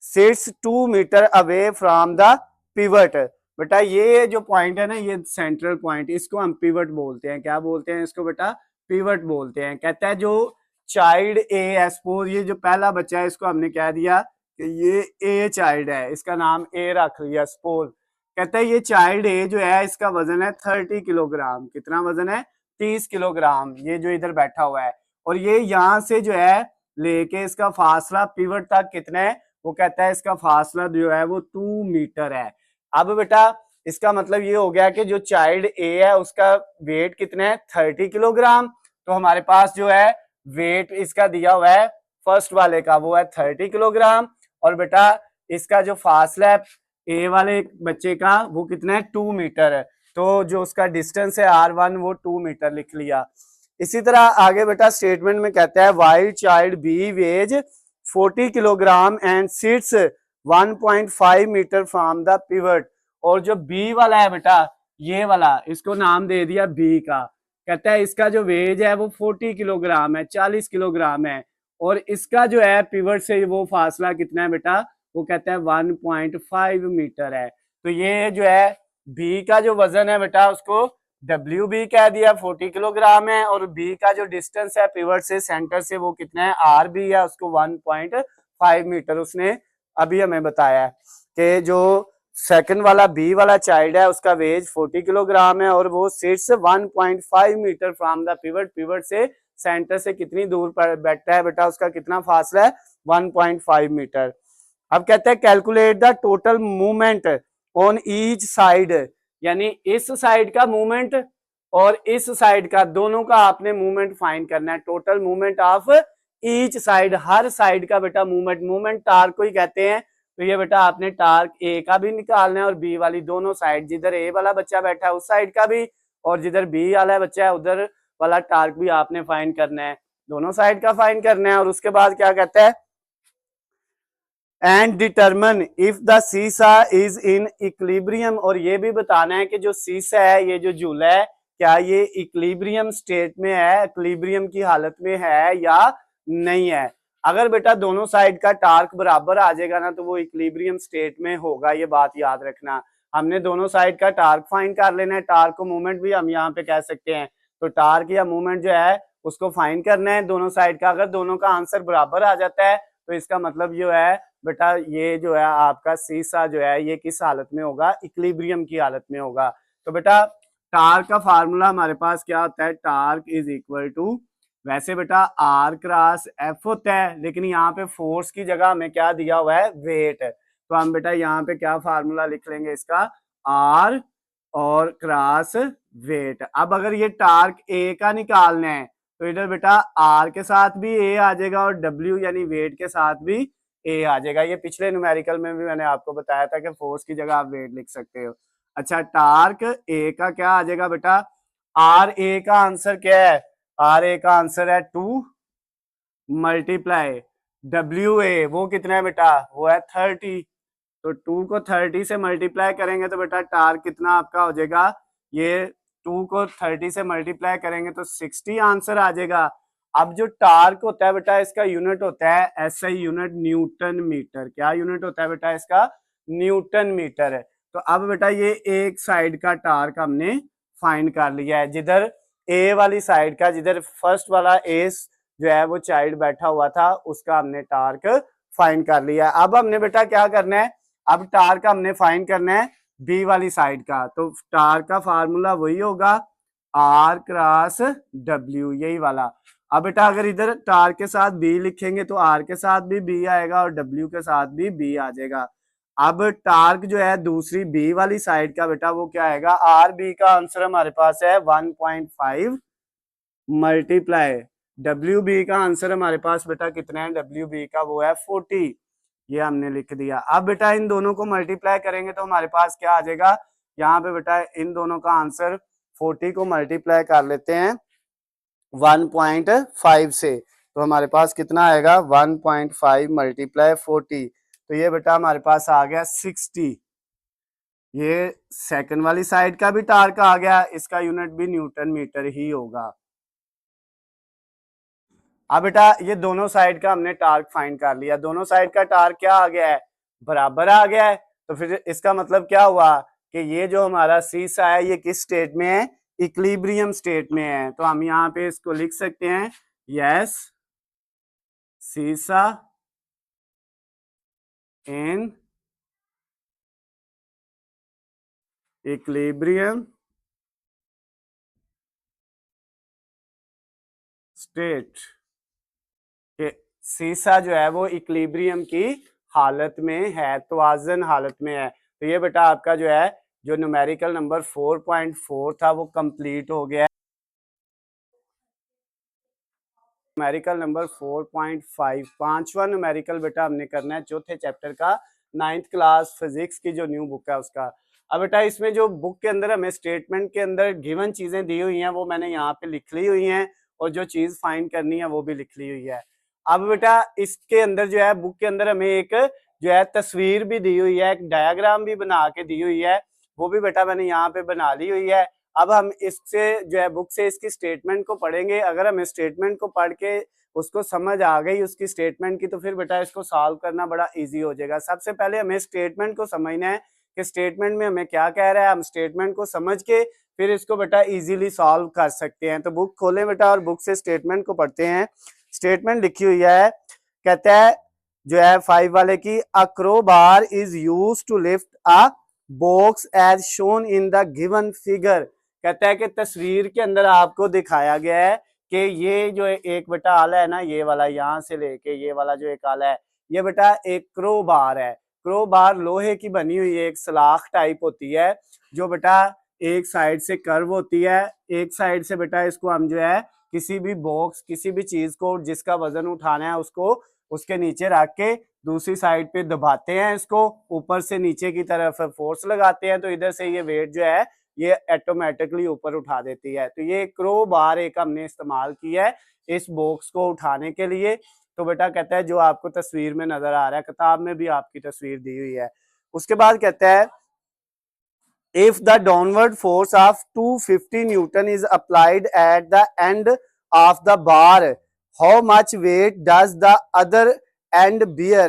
sits 2 metre away from the pivot. बेटा ये जो पॉइंट है ना, ये सेंट्रल पॉइंट, इसको हम पिवट बोलते हैं। क्या बोलते हैं इसको बेटा? पिवट बोलते हैं। कहता है जो चाइल्ड ए है, सपोज ये जो पहला बच्चा है इसको हमने कह दिया कि ये ए चाइल्ड है, इसका नाम ए रख लिया सपोज। कहता है ये चाइल्ड ए जो है इसका वजन है 30 किलोग्राम। कितना वजन है? 30 किलोग्राम। ये जो इधर बैठा हुआ है, और ये यहां से जो है लेके इसका फासला पिवट तक कितना है? वो कहता है इसका फासला जो है वो 2 मीटर है। अब बेटा इसका मतलब ये हो गया कि जो चाइल्ड ए है उसका वेट कितना है? 30 किलोग्राम। तो हमारे पास जो है वेट इसका दिया हुआ है फर्स्ट वाले का, वो है 30 किलोग्राम। और बेटा इसका जो फासला है ए वाले बच्चे का वो कितना है? 2 मीटर है। तो जो उसका डिस्टेंस है R1 वो 2 मीटर लिख लिया। इसी तरह आगे बेटा स्टेटमेंट में कहता है while child B weighs 40 kilogram and sits 1.5 metre from the pivot. और जो बी वाला है बेटा, ये वाला, इसको नाम दे दिया बी का। कहता है इसका जो वेज है वो 40 किलोग्राम है, 40 किलोग्राम है। और इसका जो है पिवट से वो फासला कितना है बेटा? वो कहता है 1.5 मीटर है। तो ये जो है बी का जो वजन है बेटा उसको डब्ल्यू बी कह दिया, 40 किलोग्राम है। और बी का जो डिस्टेंस है पिवट से सेंटर से वो कितना है? आर बी है, उसको 1.5 मीटर उसने अभी हमें बताया कि जो सेकंड वाला बी वाला चाइल्ड है उसका वेज 40 किलोग्राम है और वो sits 1.5 metre from the pivot. Pivot से सेंटर से कितनी दूर पर बैठता है बेटा? उसका कितना फासला है? 1.5 मीटर। अब कहते हैं calculate the total movement on each side, यानी इस साइड का मूवमेंट और इस साइड का, दोनों का आपने मूवमेंट फाइंड करना है। Total movement of each side, her side का बेटा मूवमेंट। मूवमेंट टार्क को ही कहते हैं। तो ये बेटा आपने टार्क ए का भी निकालना है और बी वाली, दोनों साइड, जिधर ए वाला बच्चा बैठा है उस साइड का भी और जिधर बी वाला बच्चा है उधर वाला टार्क भी आपने फाइंड करना है। दोनों साइड का फाइंड करना है। और उसके बाद क्या कहता है? एंड डिटरमिन इफ द सीसा इज इन इक्विलिब्रियम। और ये भी बताना है कि जो सीसा है, ये जो झूला है, क्या ये इक्विलिब्रियम स्टेट में है, इक्विलिब्रियम की हालत में है या नहीं है। अगर बेटा दोनों साइड का टार्क बराबर आ जाएगा ना तो वो इक्विलिब्रियम स्टेट में होगा। ये बात याद रखना। हमने दोनों साइड का टार्क फाइंड कर लेना है। टार्क को मूवमेंट भी हम यहाँ पे कह सकते हैं। तो टार्क या मूवमेंट जो है उसको फाइंड करना है दोनों साइड का। अगर दोनों का आंसर बराबर आ जाता है तो इसका मतलब जो है बेटा ये जो है आपका सीसा जो है ये किस हालत में होगा? इक्विलिब्रियम की हालत में होगा। तो बेटा टार्क का फार्मूला हमारे पास क्या होता है? टार्क इज इक्वल टू, वैसे बेटा आर क्रॉस एफ होता है, लेकिन यहाँ पे फोर्स की जगह हमें क्या दिया हुआ है? वेट। तो हम बेटा यहाँ पे क्या फार्मूला लिख लेंगे इसका? आर और क्रॉस वेट। अब अगर ये टार्क ए का निकालना है तो इधर बेटा आर के साथ भी ए आ जाएगा और डब्ल्यू यानी वेट के साथ भी ए आ जाएगा। ये पिछले न्यूमेरिकल में भी मैंने आपको बताया था कि फोर्स की जगह आप वेट लिख सकते हो। अच्छा टार्क ए का क्या आ जाएगा बेटा? आर ए का आंसर क्या है? आर ए का आंसर है 2 मल्टीप्लाई डब्ल्यू ए, वो कितना है बेटा? वो है 30। तो 2 को 30 से मल्टीप्लाई करेंगे तो बेटा टार्क कितना आपका हो जाएगा? ये 2 को 30 से मल्टीप्लाई करेंगे तो 60 आंसर आ जाएगा। अब जो टार्क होता है बेटा इसका यूनिट होता है एसआई यूनिट, न्यूटन मीटर। क्या यूनिट होता है बेटा इसका? न्यूटन मीटर है। तो अब बेटा ये एक साइड का टार्क हमने फाइंड कर लिया है, जिधर ए वाली साइड का, जिधर फर्स्ट वाला ए जो है वो चाइल्ड बैठा हुआ था उसका हमने टार्क फाइंड कर लिया। अब हमने बेटा क्या करना है? अब टार्क हमने फाइंड करना है बी वाली साइड का। तो टार्क का फार्मूला वही होगा आर क्रॉस डब्ल्यू, यही वाला। अब बेटा अगर इधर टार्क के साथ बी लिखेंगे तो आर के साथ भी बी आएगा और डब्ल्यू के साथ भी बी आ जाएगा। अब टार्क जो है दूसरी बी वाली साइड का बेटा वो क्या आएगा? आर बी का आंसर हमारे पास है 1.5 मल्टीप्लाई डब्ल्यू बी का आंसर हमारे पास बेटा कितना है? डब्ल्यू बी का वो है 40। ये हमने लिख दिया। अब बेटा इन दोनों को मल्टीप्लाई करेंगे तो हमारे पास क्या आ जाएगा? यहाँ पे बेटा इन दोनों का आंसर 40 को मल्टीप्लाई कर लेते हैं 1.5 से, तो हमारे पास कितना आएगा? 1.5 मल्टीप्लाई 40। तो ये बेटा हमारे पास आ गया 60। ये सेकंड वाली साइड का भी टार्क आ गया, इसका यूनिट भी न्यूटन मीटर ही होगा। अब बेटा ये दोनों साइड का हमने टार्क फाइंड कर लिया, दोनों साइड का टार्क क्या आ गया है, बराबर आ गया है। तो फिर इसका मतलब क्या हुआ कि ये जो हमारा सीसा है ये किस स्टेट में है, इक्विलिब्रियम स्टेट में है। तो हम यहाँ पे इसको लिख सकते हैं, यस सीसा इन इक्विलिब्रियम स्टेट, कि सीसा जो है वो इक्विलिब्रियम की हालत में है, तवाज़न हालत में है। तो ये बेटा आपका जो है जो न्यूमेरिकल नंबर 4.4 था वो कंप्लीट हो गया है। न्यूमेरिकल नंबर 4.5 पांचवा न्यूमेरिकल बेटा हमने करना है चौथे चैप्टर का, 9th क्लास फिजिक्स की जो न्यू बुक है उसका। अब बेटा इसमें जो बुक के अंदर हमें स्टेटमेंट के अंदर गिवन चीजें दी हुई हैं वो मैंने यहाँ पे लिख ली हुई हैं, और जो चीज फाइंड करनी है वो भी लिख ली हुई है। अब बेटा इसके अंदर जो है बुक के अंदर हमें एक जो है तस्वीर भी दी हुई है, एक डायग्राम भी बना के दी हुई है, वो भी बेटा मैंने यहाँ पे बना ली हुई है। अब हम इससे जो है बुक से इसकी स्टेटमेंट को पढ़ेंगे, अगर हमें स्टेटमेंट को पढ़ के उसको समझ आ गई उसकी स्टेटमेंट की, तो फिर बेटा इसको सॉल्व करना बड़ा इजी हो जाएगा। सबसे पहले हमें स्टेटमेंट को समझना है कि स्टेटमेंट में हमें क्या कह रहा है, हम स्टेटमेंट को समझ के फिर इसको बेटा इजीली सॉल्व कर सकते हैं। तो बुक खोलें बेटा और बुक से स्टेटमेंट को पढ़ते हैं। स्टेटमेंट लिखी हुई है, कहता है जो है 5 वाले की, a crowbar is use to lift a box as shown in the given figure. कहता है कि तस्वीर के अंदर आपको दिखाया गया है कि ये जो एक बेटा आला है ना, ये वाला यहाँ से लेके ये वाला जो एक आला है, ये बेटा एक क्रोबार है। क्रोबार लोहे की बनी हुई एक सलाख टाइप होती है जो बेटा एक साइड से कर्व होती है, एक साइड से बेटा इसको हम जो है किसी भी बॉक्स किसी भी चीज को जिसका वजन उठाना है उसको उसके नीचे रख के दूसरी साइड पे दबाते हैं, इसको ऊपर से नीचे की तरफ फोर्स लगाते हैं, तो इधर से ये वेट जो है ये ऑटोमेटिकली ऊपर उठा देती है। तो ये क्रो बार एक हमने इस्तेमाल की है इस बॉक्स को उठाने के लिए। तो बेटा कहता है जो आपको तस्वीर में नजर आ रहा है, किताब में भी आपकी तस्वीर दी हुई है। उसके बाद कहता है, if the downward force of 250 Newton is applied at the end of the bar, how much weight does the other end bear?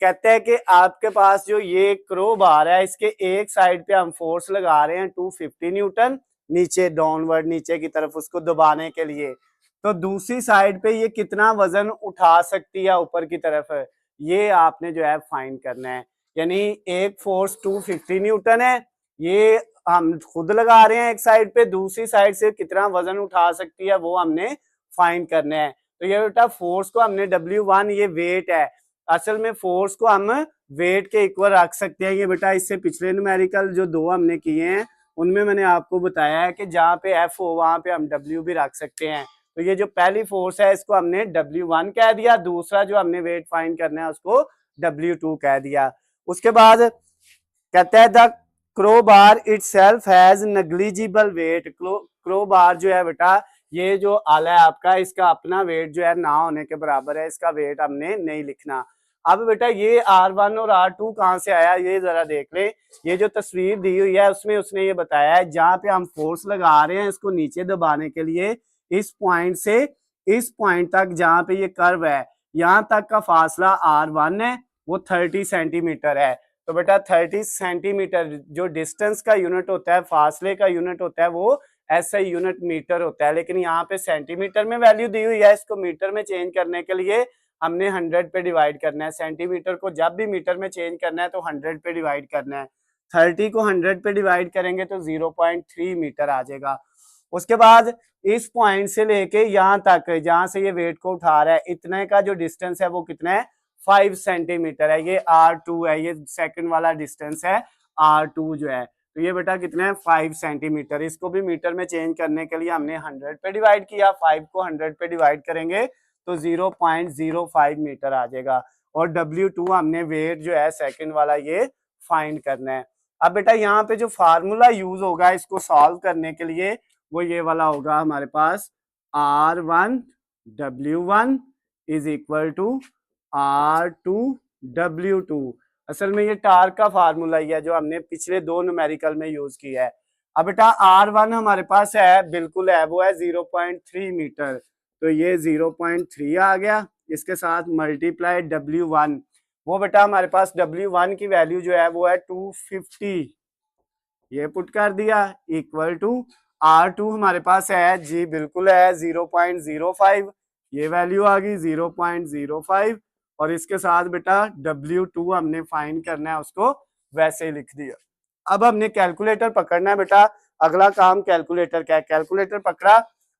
कहते हैं कि आपके पास जो ये क्रो बार है इसके एक साइड पे हम फोर्स लगा रहे हैं 250 न्यूटन नीचे डाउनवर्ड नीचे की तरफ उसको दबाने के लिए, तो दूसरी साइड पे ये कितना वजन उठा सकती है ऊपर की तरफ, ये आपने जो है फाइंड करना है। यानी एक फोर्स 250 न्यूटन है, ये हम खुद लगा रहे हैं एक साइड पे, दूसरी साइड से कितना वजन उठा सकती है वो हमने फाइंड करना है। तो ये बेटा फोर्स को हमने W1 ये वेट है, असल में फोर्स को हम वेट के इक्वल रख सकते हैं। ये बेटा इससे पिछले न्यूमेरिकल जो दो हमने किए हैं उनमें मैंने आपको बताया है कि जहाँ पे F हो वहां पे हम W भी रख सकते हैं। तो ये जो पहली फोर्स है इसको हमने W1 कह दिया, दूसरा जो हमने वेट फाइंड करना है उसको W2 कह दिया। उसके बाद कहता है the crowbar itself has negligible weight. Crowbar जो है बेटा ये जो आला है आपका इसका अपना वेट जो है ना होने के बराबर है, इसका वेट हमने नहीं लिखना। अब बेटा ये R1 और R2 कहाँ से आया ये जरा देख ले। ये जो तस्वीर दी हुई है उसमें उसने ये बताया है जहाँ पे हम फोर्स लगा रहे हैं इसको नीचे दबाने के लिए, इस पॉइंट से इस पॉइंट तक जहाँ पे ये कर्व है यहाँ तक का फासला R1 है, वो 30 सेंटीमीटर है। तो बेटा 30 सेंटीमीटर जो डिस्टेंस का यूनिट होता है, फासले का यूनिट होता है, वो ऐसा यूनिट मीटर होता है, लेकिन यहाँ पे सेंटीमीटर में वैल्यू दी हुई है। इसको मीटर में चेंज करने के लिए हमने 100 पे डिवाइड करना है। सेंटीमीटर को जब भी मीटर में चेंज करना है तो 100 पे डिवाइड करना है। 30 को 100 पे डिवाइड करेंगे तो 0.3 मीटर आ जाएगा। उसके बाद इस पॉइंट से लेके यहाँ तक जहां से ये वेट को उठा रहा है इतने का जो डिस्टेंस है वो कितना है, 5 सेंटीमीटर है। ये R2 है, ये सेकंड वाला डिस्टेंस है R2 जो है। तो ये बेटा कितना है 5 सेंटीमीटर। इसको भी मीटर में चेंज करने के लिए हमने 100 पे डिवाइड किया, 5 को 100 पे डिवाइड करेंगे तो 0.05 मीटर आ जाएगा। और W2 हमने वेट जो है सेकंड वाला ये फाइंड करना है। अब बेटा यहाँ पे जो फार्मूला यूज होगा इसको सॉल्व करने के लिए वो ये वाला होगा हमारे पास, R1 W1 is equal to R2 W2। असल में ये टार्क का फार्मूला ही है जो हमने पिछले दो न्यूमेरिकल में यूज किया है। अब बेटा R1 हमारे पास है, बिल्कुल है, वो है 0.3 मीटर। तो ये 0.3 आ गया। इसके साथ मल्टीप्लाई W1, वो बेटा हमारे पास W1 की वैल्यू जो है वो है 250, ये पुट कर दिया, इक्वल टू R2 हमारे पास है जी, बिल्कुल है 0.05, ये वैल्यू आ गई 0.05, और इसके साथ बेटा W2 हमने फाइंड करना है, उसको वैसे ही लिख दिया। अब हमने कैलकुलेटर पकड़ना है बेटा, अगला काम कैलकुलेटर का है। कैलकुलेटर पकड़ा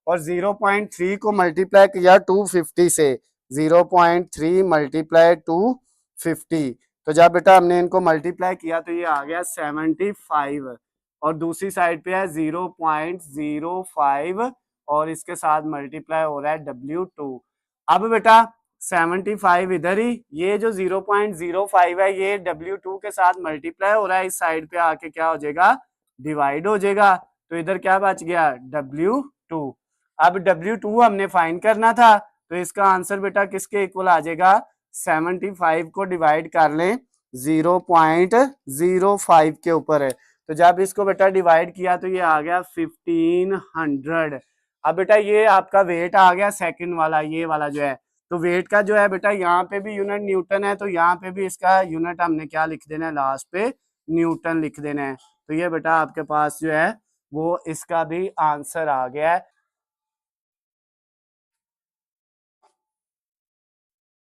और 0.3 को मल्टीप्लाई किया 250 से, 0.3 मल्टीप्लाई 250, तो जब बेटा हमने इनको मल्टीप्लाई किया तो ये आ गया 75, और दूसरी साइड पे है 0.05, और इसके साथ मल्टीप्लाई हो रहा है W2। अब बेटा 75 इधर ही, ये जो 0.05 है ये W2 के साथ मल्टीप्लाई हो रहा है, इस साइड पे आके क्या हो जाएगा, डिवाइड हो जाएगा, तो इधर क्या बच गया, W2। अब W2 हमने फाइंड करना था, तो इसका आंसर बेटा किसके इक्वल आ जाएगा, 75 को डिवाइड कर लें 0.05 के ऊपर है, तो जब इसको बेटा डिवाइड किया तो ये आ गया 1500। अब बेटा ये आपका वेट आ गया सेकंड वाला, ये वाला जो है, तो वेट का जो है बेटा यहाँ पे भी यूनिट न्यूटन है, तो यहाँ पे भी इसका यूनिट हमने क्या लिख देना है, लास्ट पे न्यूटन लिख देना है। तो ये बेटा आपके पास जो है वो इसका भी आंसर आ गया है।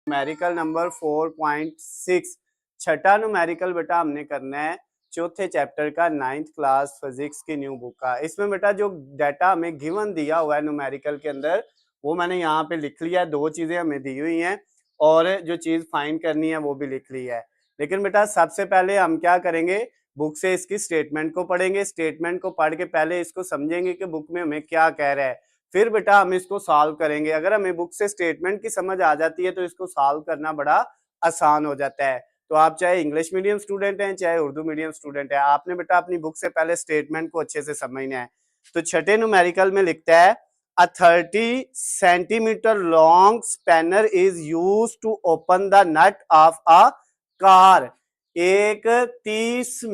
न्यूमेरिकल नंबर 4.6, छठा न्यूमेरिकल बेटा हमने करना है चौथे चैप्टर का 9th क्लास फिजिक्स की न्यू बुक का। इसमें बेटा जो डाटा हमें गिवन दिया हुआ है न्यूमेरिकल के अंदर, वो मैंने यहाँ पे लिख लिया है, दो चीजें हमें दी हुई हैं और जो चीज फाइंड करनी है वो भी लिख ली है। लेकिन बेटा सबसे पहले हम क्या करेंगे, बुक से इसकी स्टेटमेंट को पढ़ेंगे, स्टेटमेंट को पढ़ के पहले इसको समझेंगे कि बुक में हमें क्या कह रहा है, फिर बेटा हम इसको सॉल्व करेंगे। अगर हमें बुक से स्टेटमेंट की समझ आ जाती है तो इसको सॉल्व करना बड़ा आसान हो जाता है। तो आप चाहे इंग्लिश मीडियम स्टूडेंट हैं चाहे उर्दू मीडियम स्टूडेंट है, आपने बेटा अपनी बुक से पहले स्टेटमेंट को अच्छे से समझना है। तो छठे न्यूमेरिकल में लिखता है, a 30 centimeter long spanner is used to open the nut of a car। एक 30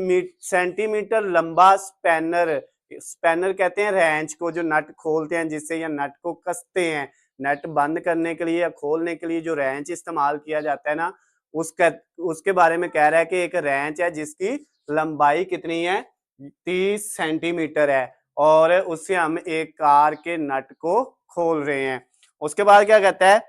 सेंटीमीटर लंबा स्पैनर, स्पैनर कहते हैं रेंच को, जो नट खोलते हैं जिससे या नट को कसते हैं, नट बंद करने के लिए या खोलने के लिए जो रेंच इस्तेमाल किया जाता है ना, उसका उसके बारे में कह रहा है कि एक रेंच है जिसकी लंबाई कितनी है, 30 सेंटीमीटर है, और उससे हम एक कार के नट को खोल रहे हैं। उसके बाद क्या कहता है,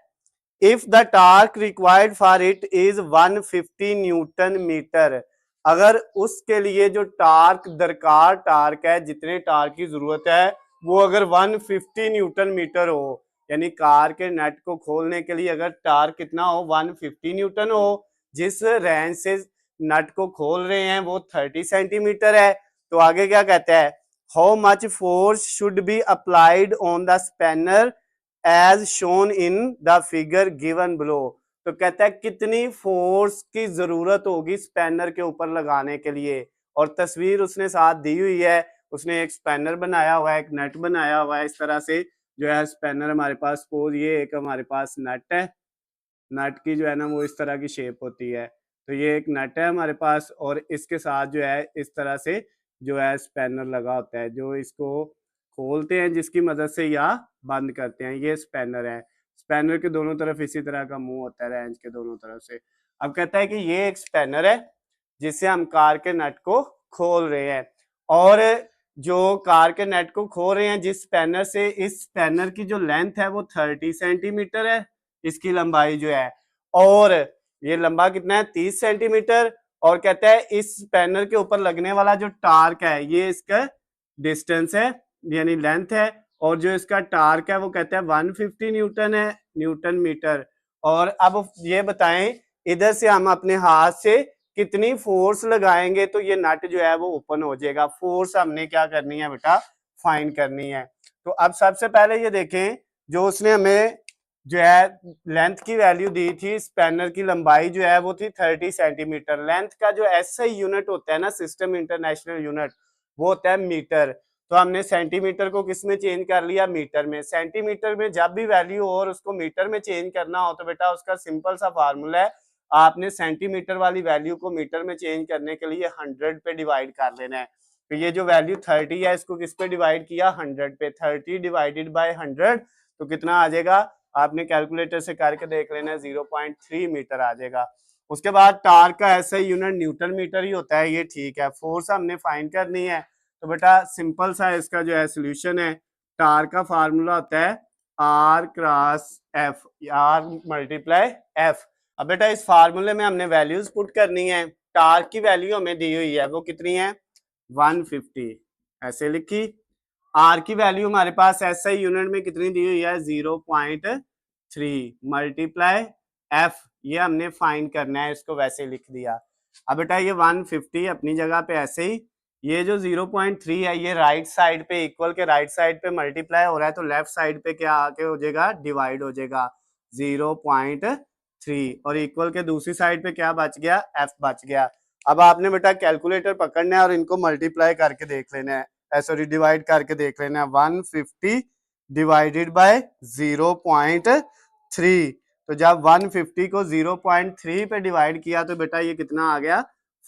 if the torque required for it is 150 newton metre, अगर उसके लिए जो टार्क दरकार टार्क है, जितने टार्क की जरूरत है वो अगर 150 न्यूटन मीटर हो, यानी कार के नट को खोलने के लिए अगर टार्क कितना हो, 150 न्यूटन हो, जिस रेंज से नट को खोल रहे हैं वो 30 सेंटीमीटर है, तो आगे क्या कहता है, how much force should be applied on the spanner as shown in the figure given below. तो कहता है कितनी फोर्स की जरूरत होगी स्पैनर के ऊपर लगाने के लिए, और तस्वीर उसने साथ दी हुई है, उसने एक स्पैनर बनाया हुआ है, एक नट बनाया हुआ है, इस तरह से जो है स्पैनर हमारे पास, सपोज ये एक हमारे पास नट है, नट की जो है ना वो इस तरह की शेप होती है, तो ये एक नट है हमारे पास, और इसके साथ जो है इस तरह से जो है स्पैनर लगा होता है, जो इसको खोलते हैं जिसकी मदद से या बंद करते हैं, ये स्पैनर है। स्पैनर के दोनों तरफ इसी तरह का मुंह होता है रेंच के दोनों तरफ से। अब कहता है कि ये एक स्पैनर है जिससे हम कार के नट को खोल रहे हैं, और जो कार के नट को खोल रहे हैं जिस स्पैनर से, इस स्पैनर की जो लेंथ है वो 30 सेंटीमीटर है, इसकी लंबाई जो है, और ये लंबा कितना है, 30 सेंटीमीटर, और कहता है इस स्पैनर के ऊपर लगने वाला जो टार्क है ये इसका डिस्टेंस है यानी लेंथ है, और जो इसका टार्क है वो कहता है 150 न्यूटन है, न्यूटन मीटर। और अब ये बताएं इधर से हम अपने हाथ से कितनी फोर्स लगाएंगे तो ये नट जो है वो ओपन हो जाएगा। फोर्स हमने क्या करनी है बेटा, फाइंड करनी है। तो अब सबसे पहले ये देखें, जो उसने हमें जो है लेंथ की वैल्यू दी थी, स्पैनर की लंबाई जो है वो थी 30 सेंटीमीटर। लेंथ का जो ऐसा यूनिट होता है ना, सिस्टम इंटरनेशनल यूनिट, वो होता है मीटर। तो हमने सेंटीमीटर को किस में चेंज कर लिया, मीटर में। सेंटीमीटर में जब भी वैल्यू हो और उसको मीटर में चेंज करना हो तो बेटा उसका सिंपल सा फार्मूला है, आपने सेंटीमीटर वाली वैल्यू को मीटर में चेंज करने के लिए 100 पे डिवाइड कर लेना है। तो ये जो वैल्यू 30 है इसको किस पे डिवाइड किया, 100 पे, 30 डिवाइडेड बाय 100, तो कितना आ जाएगा, आपने कैलकुलेटर से करके देख लेना, 0.3 मीटर आ जाएगा। उसके बाद टार्क का ऐसा यूनिट न्यूटन मीटर ही होता है, ये ठीक है। फोर्स हमने फाइंड करनी है, तो बेटा सिंपल सा इसका जो है सोल्यूशन है, टार्क का फार्मूला होता है R cross F, R multiply F. अब बेटा इस फार्मूले में हमने वैल्यूज पुट करनी है। टार्क की वैल्यू हमें दी हुई है, वो कितनी है 150, ऐसे लिखी। आर की वैल्यू हमारे पास एसआई यूनिट में कितनी दी हुई है 0.3 मल्टीप्लाई एफ, ये हमने फाइंड करना है, इसको वैसे लिख दिया। अब बेटा ये 150 अपनी जगह पे ऐसे ही, ये जो 0.3 है ये राइट साइड पे इक्वल के राइट साइड पे मल्टीप्लाई हो रहा है, तो लेफ्ट साइड पे क्या आके हो जाएगा, डिवाइड हो जाएगा 0.3, और इक्वल के दूसरी साइड पे क्या बच गया, एफ बच गया। अब आपने बेटा कैलकुलेटर पकड़ना है और इनको मल्टीप्लाई करके देख लेना है, सॉरी डिवाइड करके देख लेना है। 150 डिवाइडेड बाय 0.3, तो जब 150 को 0.3 पे डिवाइड किया तो बेटा ये कितना आ गया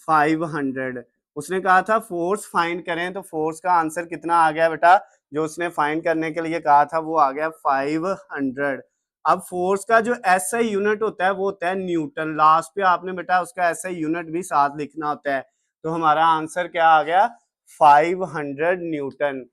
500। उसने कहा था फोर्स फाइंड करें, तो फोर्स का आंसर कितना आ गया बेटा, जो उसने फाइंड करने के लिए कहा था वो आ गया 500। अब फोर्स का जो एसआई यूनिट होता है वो होता है न्यूटन, लास्ट पे आपने बेटा उसका एसआई यूनिट भी साथ लिखना होता है, तो हमारा आंसर क्या आ गया 500 न्यूटन।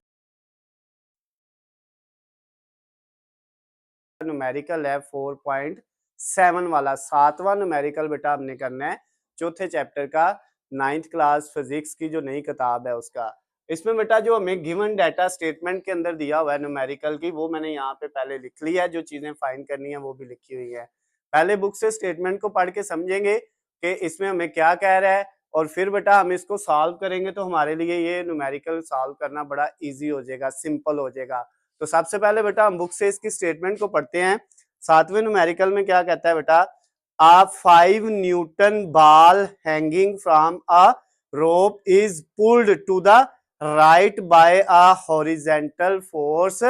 न्यूमेरिकल है 4.7 वाला, 7वां न्यूमेरिकल बेटा हमने करना है चौथे चैप्टर का, 9th क्लास फिजिक्स की जो नई किताब है उसका। इसमें बेटा जो हमें गिवन डाटा स्टेटमेंट के अंदर दिया हुआ है न्यूमेरिकल की, वो मैंने यहाँ पे पहले लिख लिया है, जो चीजें फाइंड करनी है वो भी लिखी हुई है। पहले बुक से स्टेटमेंट को पढ़ के समझेंगे कि इसमें हमें क्या कह रहा है, और फिर बेटा हम इसको सॉल्व करेंगे, तो हमारे लिए ये न्यूमेरिकल सॉल्व करना बड़ा ईजी हो जाएगा, सिंपल हो जाएगा। तो सबसे पहले बेटा हम बुक से इसकी स्टेटमेंट को पढ़ते हैं। 7वें न्यूमेरिकल में क्या कहता है बेटा, a 5 Newton ball hanging from a rope is pulled to the right by a horizontal force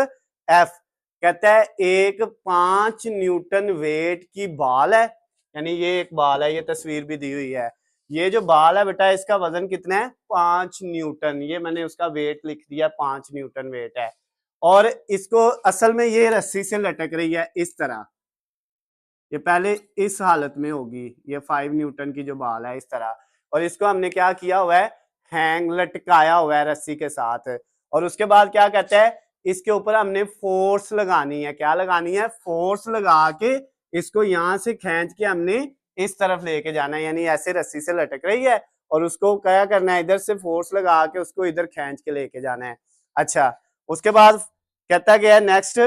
F। कहता है एक 5 न्यूटन वेट की बाल है, यानी ये एक बाल है, ये तस्वीर भी दी हुई है। ये जो बाल है बेटा इसका वजन कितना है 5 न्यूटन, ये मैंने उसका वेट लिख दिया 5 न्यूटन वेट है। और इसको असल में ये रस्सी से लटक रही है इस तरह, ये पहले इस हालत में होगी, ये 5 न्यूटन की जो बाल है इस तरह, और इसको हमने क्या किया हुआ है, हैंग लटकाया हुआ है रस्सी के साथ। और उसके बाद क्या कहते हैं, इसके ऊपर हमने फोर्स लगानी है, क्या लगानी है, फोर्स लगा के इसको यहाँ से खींच के हमने इस तरफ लेके जाना है, यानी ऐसे रस्सी से लटक रही है और उसको क्या करना है, इधर से फोर्स लगा के उसको इधर खींच के लेके जाना है। अच्छा, उसके बाद कहता गया next,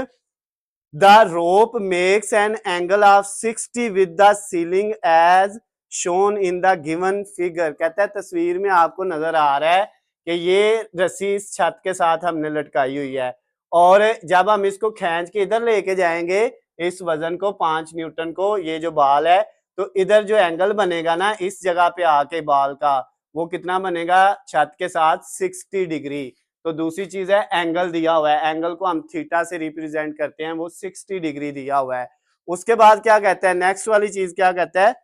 the rope makes an angle of 60 with the ceiling as shown in the given figure। कहता है तस्वीर में आपको नजर आ रहा है कि ये रस्सी इस छत के साथ हमने लटकाई हुई है, और जब हम इसको खींच के इधर लेके जाएंगे इस वजन को 5 न्यूटन को, ये जो बाल है, तो इधर जो एंगल बनेगा ना इस जगह पे आके बाल का, वो कितना बनेगा छत के साथ 60 डिग्री। तो दूसरी चीज है एंगल दिया हुआ है, एंगल को हम थीटा से रिप्रेजेंट करते हैं, वो 60 डिग्री दिया हुआ है। उसके बाद क्या कहता है, नेक्स्ट वाली चीज क्या कहता है,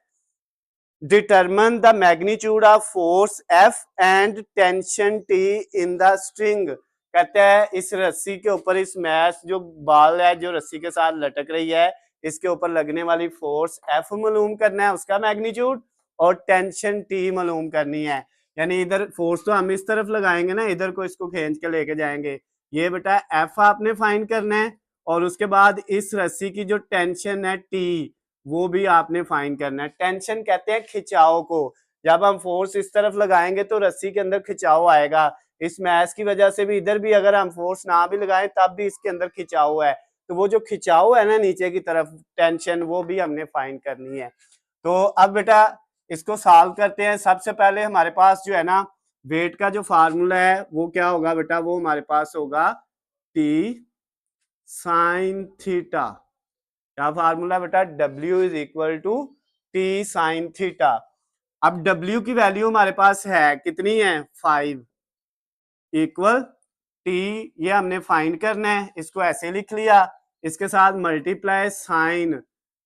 determine the magnitude of force F and tension T in the string. कहता है इस रस्सी के ऊपर, इस मैश जो बाल है जो रस्सी के साथ लटक रही है, इसके ऊपर लगने वाली फोर्स एफ मालूम करना है, उसका मैग्नीट्यूड, और टेंशन टी मालूम करनी है। यानी इधर फोर्स तो हम इस तरफ लगाएंगे ना, इधर को इसको खींच के लेके जाएंगे, ये बेटा एफ आपने फाइंड करना है, और उसके बाद इस रस्सी की जो टेंशन है टी, वो भी आपने फाइंड करना है। टेंशन कहते हैं खिंचाव को, जब हम फोर्स इस तरफ लगाएंगे तो रस्सी के अंदर खिंचाव आएगा, इस मैश की वजह से भी इधर भी अगर हम फोर्स ना भी लगाएं तब भी इसके अंदर खिंचाव है, तो वो जो खिंचाव है ना नीचे की तरफ टेंशन, वो भी हमने फाइंड करनी है। तो अब बेटा इसको सॉल्व करते हैं। सबसे पहले हमारे पास जो है ना वेट का जो फार्मूला है वो क्या होगा बेटा, वो हमारे पास होगा टी साइन थीटा। क्या फार्मूला बेटा, W is equal to T sine theta. अब W की वैल्यू हमारे पास है कितनी है 5 इक्वल टी, ये हमने फाइंड करना है, इसको ऐसे लिख लिया, इसके साथ मल्टीप्लाई साइन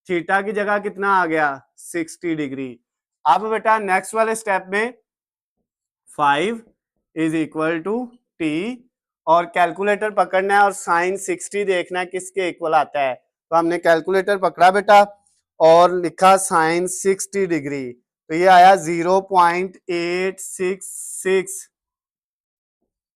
थीटा की जगह कितना आ गया 60 डिग्री। अब बेटा नेक्स्ट वाले स्टेप में 5 इज इक्वल टू टी और कैलकुलेटर पकड़ना है और साइन 60 देखना है किसके इक्वल आता है। तो हमने कैलकुलेटर पकड़ा बेटा और लिखा साइन 60 डिग्री, तो ये आया 0.866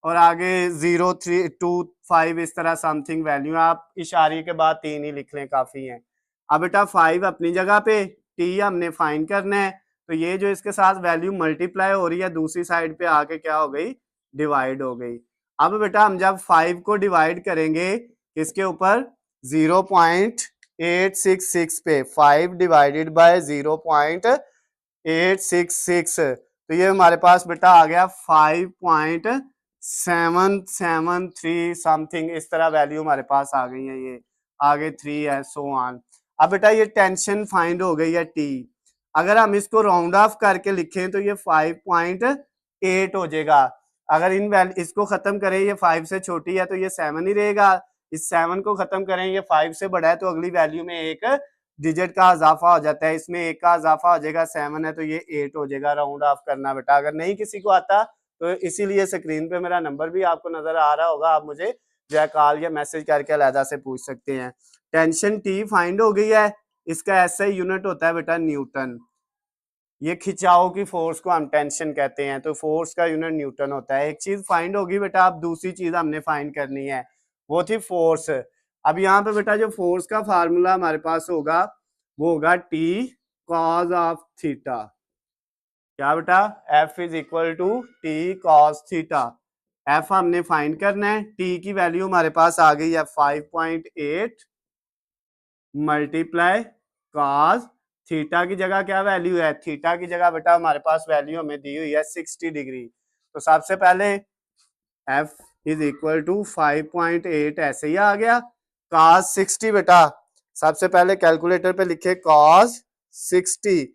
और आगे 0.325 इस तरह समथिंग वैल्यू। आप इशारे के बाद 3 ही लिख लें, काफी है। अब बेटा 5 अपनी जगह पे, टी हमने फाइंड करना है, तो ये जो इसके साथ वैल्यू मल्टीप्लाई हो रही है दूसरी साइड पे आके क्या हो गई, डिवाइड हो गई। अब बेटा हम जब 5 को डिवाइड करेंगे किसके ऊपर, 0.866 पे, 5 डिवाइडेड बाय 0.866, तो ये हमारे पास बेटा आ गया 5.773 समथिंग, इस तरह वैल्यू हमारे पास आ गई है। ये आगे 3 है, सो ऑन। अब बेटा ये टेंशन फाइंड हो गई है टी, अगर हम इसको राउंड ऑफ करके लिखें तो ये 5.8 हो जाएगा। अगर इन वैल्यू इसको खत्म करें, ये 5 से छोटी है तो ये 7 ही रहेगा, इस 7 को खत्म करें, ये 5 से बड़ा है तो अगली वैल्यू में एक डिजिट का इजाफा हो जाता है, इसमें एक का इजाफा हो जाएगा, 7 है तो ये 8 हो जाएगा। राउंड ऑफ करना बेटा, अगर नहीं किसी को आता तो इसीलिए स्क्रीन पे मेरा नंबर भी आपको नजर आ रहा होगा, आप मुझे जो है कॉल या मैसेज करके अलहदा से पूछ सकते हैं। टेंशन टी फाइंड हो गई है, इसका ऐसा ही यूनिट होता है बेटा न्यूटन। ये खिंचाव की फोर्स को हम टेंशन कहते हैं, तो फोर्स का यूनिट न्यूटन होता है। एक चीज फाइंड होगी बेटा, अब दूसरी चीज हमने फाइंड करनी है, वो थी फोर्स। अब यहाँ पे बेटा जो फोर्स का फार्मूला हमारे पास होगा वो होगा टी कॉज ऑफ थीटा। क्या बेटा, F is equal to T cos theta. F हमने फाइंड करना है, टी की वैल्यू हमारे पास आ गई है 5.8 मल्टीप्लाई कॉस थीटा की जगह क्या वैल्यू है, थीटा की जगह बेटा हमारे पास वैल्यू हमें दी हुई है 60 डिग्री। तो सबसे पहले F इज इक्वल टू 5.8 ऐसे ही आ गया, cos 60 बेटा सबसे पहले कैलकुलेटर पे लिखे cos 60,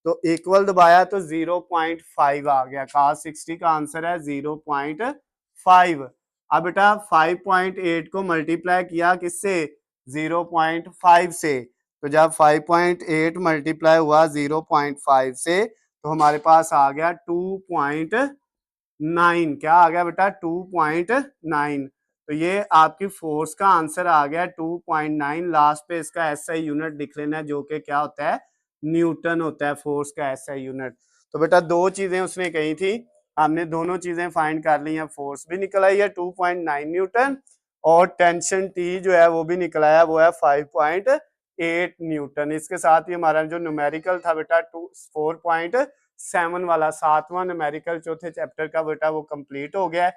तो इक्वल दबाया तो 0.5 आ गया, cos 60 का आंसर है 0.5। अब बेटा 5.8 को मल्टीप्लाई किया किससे, 0.5 से, तो जब 5.8 मल्टीप्लाई हुआ 0.5 से तो हमारे पास आ गया 2.9। क्या आ गया बेटा, 2.9। तो ये आपकी फोर्स का आंसर आ गया 2.9। लास्ट पे इसका एसआई यूनिट लिख लेना है जो कि क्या होता है, न्यूटन होता है फोर्स का एसआई यूनिट। तो बेटा दो चीजें उसने कही थी, हमने दोनों चीजें फाइंड कर ली हैं, फोर्स भी निकल आई है 2.9 न्यूटन और टेंशन टी जो है वो भी निकल आया, वो है 5.8 न्यूटन। इसके साथ ही हमारा जो न्यूमेरिकल था बेटा 4.7 वाला 7वां न्यूमेरिकल चौथे चैप्टर का बेटा वो कंप्लीट हो गया है।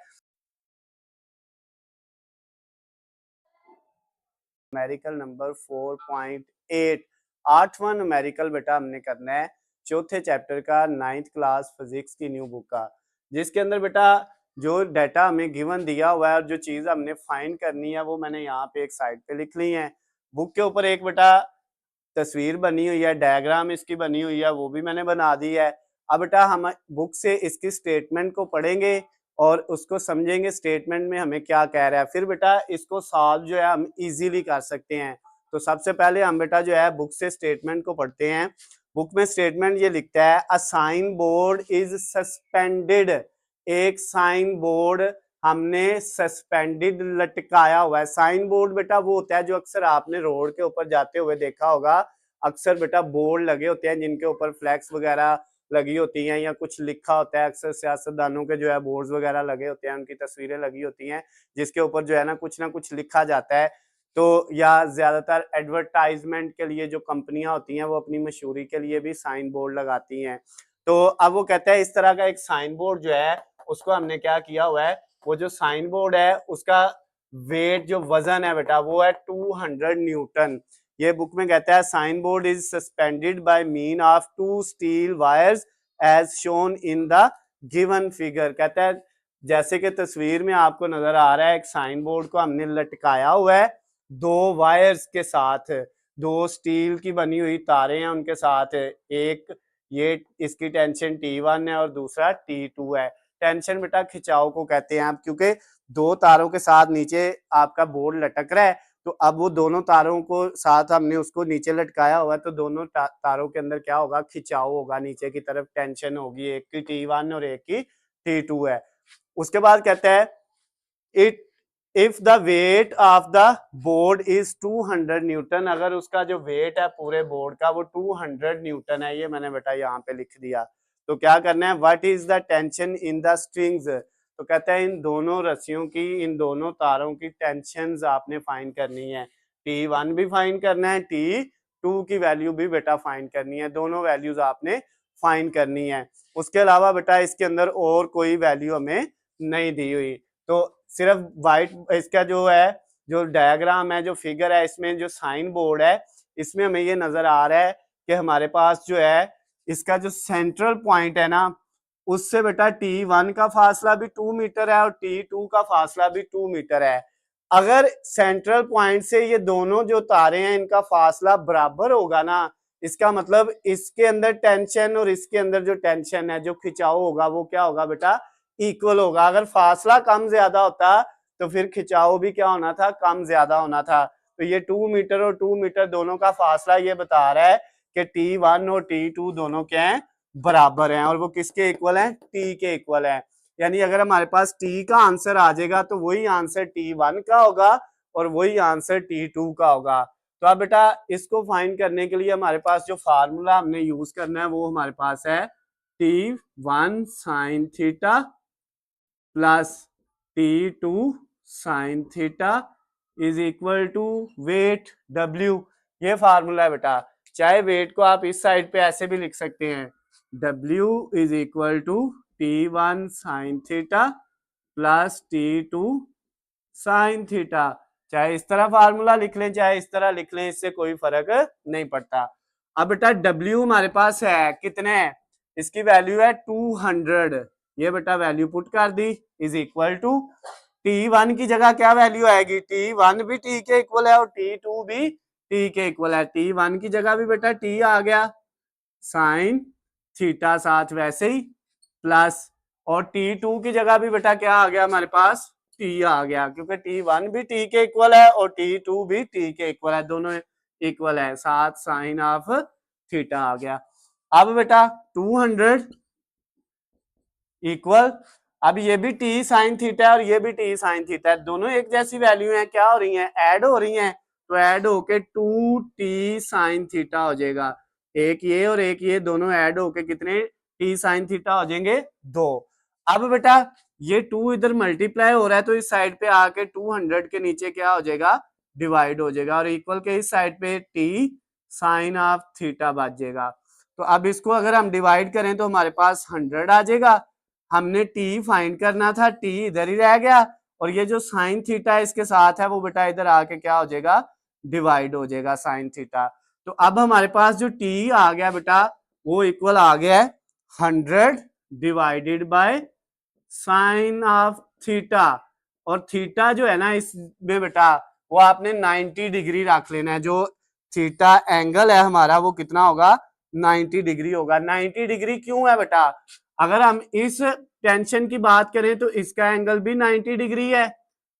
न्यूमेरिकल नंबर 4.8 8वां न्यूमेरिकल बेटा हमने करना है चौथे चैप्टर का 9th क्लास फिजिक्स की न्यू बुक का, जिसके अंदर बेटा जो डाटा हमें गिवन दिया हुआ है और जो चीज हमने फाइंड करनी है वो मैंने यहाँ पे एक साइड पे लिख ली है। बुक के ऊपर एक बेटा तस्वीर बनी हुई है, डायग्राम इसकी बनी हुई है, वो भी मैंने बना दी है। अब बेटा हम बुक से इसकी स्टेटमेंट को पढ़ेंगे और उसको समझेंगे स्टेटमेंट में हमें क्या कह रहा है, फिर बेटा इसको सॉल्व जो है हम इजीली कर सकते हैं। तो सबसे पहले हम बेटा जो है बुक से स्टेटमेंट को पढ़ते हैं। बुक में स्टेटमेंट ये लिखता है, a sign board is suspended. एक साइन बोर्ड हमने सस्पेंडेड लटकाया हुआ है। साइन बोर्ड बेटा वो होता है जो अक्सर आपने रोड के ऊपर जाते हुए देखा होगा, अक्सर बेटा बोर्ड लगे होते हैं जिनके ऊपर फ्लैक्स वगैरह लगी होती हैं या कुछ लिखा होता है। अक्सर सियासतदानों के जो है बोर्ड्स वगैरह लगे होते हैं, उनकी तस्वीरें लगी होती हैं जिसके ऊपर जो है ना कुछ लिखा जाता है। तो या ज्यादातर एडवर्टाइजमेंट के लिए जो कंपनियां होती हैं वो अपनी मशहूरी के लिए भी साइन बोर्ड लगाती हैं। तो अब वो कहता है इस तरह का एक साइन बोर्ड जो है उसको हमने क्या किया हुआ है, वो जो साइन बोर्ड है उसका वेट जो वजन है बेटा वो है 200 न्यूटन। ये बुक में कहता है sign board is suspended by mean of 2 steel wires as shown in the given figure. कहता है जैसे कि तस्वीर में आपको नजर आ रहा है, एक साइन बोर्ड को हमने लटकाया हुआ है 2 वायर्स के साथ, 2 स्टील की बनी हुई तारें हैं उनके साथ, एक ये इसकी टेंशन T1 है और दूसरा T2 है। टेंशन बेटा खिंचाव को कहते हैं आप, क्योंकि 2 तारों के साथ नीचे आपका बोर्ड लटक रहा है, तो अब वो दोनों तारों को साथ हमने उसको नीचे लटकाया हुआ है, तो दोनों तारों के अंदर क्या होगा, खिंचाव होगा, नीचे की तरफ टेंशन होगी, एक की T1 और एक की T2 है। उसके बाद कहता है it if the weight of the board is 200 Newton, अगर उसका जो वेट है पूरे बोर्ड का वो 200 न्यूटन है, ये मैंने बेटा यहाँ पे लिख दिया। तो क्या करना है, what is the tension in the strings, तो कहते हैं इन दोनों रस्सियों की, इन दोनों तारों की टेंशन आपने फाइंड करनी है। T1 भी फाइंड करना है, T2 की वैल्यू भी बेटा फाइंड करनी है, दोनों वैल्यूज आपने फाइंड करनी है। उसके अलावा बेटा इसके अंदर और कोई वैल्यू हमें नहीं दी हुई, तो सिर्फ वाइट इसका जो है, जो डायग्राम है, जो फिगर है, इसमें जो साइन बोर्ड है, इसमें हमें ये नजर आ रहा है कि हमारे पास जो है इसका जो सेंट्रल पॉइंट है ना, उससे बेटा T1 का फासला भी 2 मीटर है और T2 का फासला भी 2 मीटर है। अगर सेंट्रल पॉइंट से ये दोनों जो तारे हैं इनका फासला बराबर होगा ना, इसका मतलब इसके अंदर टेंशन और इसके अंदर जो टेंशन है, जो खिंचाव होगा, वो क्या होगा बेटा, इक्वल होगा। अगर फासला कम ज्यादा होता तो फिर खिंचाव भी क्या होना था, कम ज्यादा होना था। तो ये 2 मीटर और 2 मीटर दोनों का फासला ये बता रहा है कि T1 और T2 दोनों क्या है, बराबर हैं, और वो किसके इक्वल हैं, T के इक्वल है। यानी अगर हमारे पास T का आंसर आ जाएगा तो वही आंसर T1 का होगा और वही आंसर T2 का होगा। तो अब बेटा इसको फाइंड करने के लिए हमारे पास जो फार्मूला हमने यूज करना है वो हमारे पास है T1 sine theta plus T2 sine theta is equal to weight W। ये फार्मूला है बेटा। चाहे वेट को आप इस साइड पे ऐसे भी लिख सकते हैं, W is equal to T1 sine theta plus T2 sine theta. चाहे इस तरह फार्मूला लिख लें चाहे इस तरह लिख लें, इससे कोई फर्क नहीं पड़ता। अब बेटा W हमारे पास है कितने, इसकी वैल्यू है 200, ये बेटा वैल्यू पुट कर दी, इज इक्वल टू T1 की जगह क्या वैल्यू आएगी, T1 भी T के इक्वल है और T2 भी T के इक्वल है। T1 की जगह भी बेटा T आ गया, साइन थीटा साथ वैसे ही प्लस, और T2 की जगह भी बेटा क्या आ गया हमारे पास, T आ गया, क्योंकि T1 भी T के इक्वल है और T2 भी T के इक्वल है, दोनों इक्वल है, साथ साइन ऑफ थीटा आ गया। अब बेटा 200 इक्वल, अब ये भी T साइन थीटा और ये भी T साइन थीटा है, दोनों एक जैसी वैल्यू है, क्या हो रही है, ऐड हो रही है, तो ऐड होके 2T साइन थीटा हो जाएगा। एक ये और एक ये दोनों ऐड होके कितने T साइन थीटा हो जाएंगे, 2। अब बेटा ये 2 इधर मल्टीप्लाई हो रहा है तो इस साइड पे आके 200 के नीचे क्या हो जाएगा, डिवाइड हो जाएगा, और इक्वल के इस साइड पे T साइन ऑफ थीटा बच जाएगा। तो अब इसको अगर हम डिवाइड करें तो हमारे पास 100 आ जाएगा। हमने T फाइंड करना था, T इधर ही रह गया, और ये जो साइन थीटा इसके साथ है वो बेटा इधर आके क्या हो जाएगा, डिवाइड हो जाएगा साइन थीटा। तो अब हमारे पास जो T आ गया बेटा वो इक्वल आ गया है 100 divided by sign of theta, और थीटा जो है ना इसमें बेटा वो आपने 90 डिग्री रख लेना है, जो थीटा एंगल है हमारा वो कितना होगा, 90 डिग्री होगा। 90 डिग्री क्यों है बेटा, अगर हम इस टेंशन की बात करें तो इसका एंगल भी 90 डिग्री है,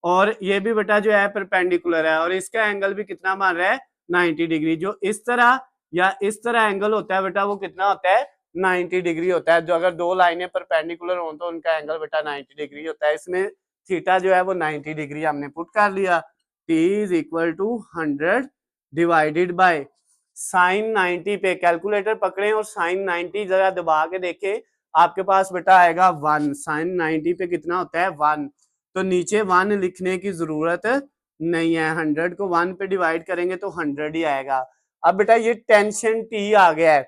और ये भी बेटा जो है परपेंडिकुलर है, और इसका एंगल भी कितना मान रहा है, 90 डिग्री। जो इस तरह या इस तरह एंगल होता है बेटा वो कितना होता है, 90 डिग्री होता है। जो अगर दो लाइनें परपेंडिकुलर हो तो उनका एंगल बेटा 90 डिग्री होता है। इसमें थीटा जो है वो 90 डिग्री हमने पुट कर लिया। T is equal to 100 divided by sine 90 पे कैलकुलेटर पकड़े और साइन 90 जरा दबा के देखे, आपके पास बेटा आएगा 1। साइन 90 पे कितना होता है, 1। तो नीचे 1 लिखने की जरूरत नहीं है, 100 को 1 पे डिवाइड करेंगे तो 100 ही आएगा। अब बेटा ये टेंशन T आ गया है,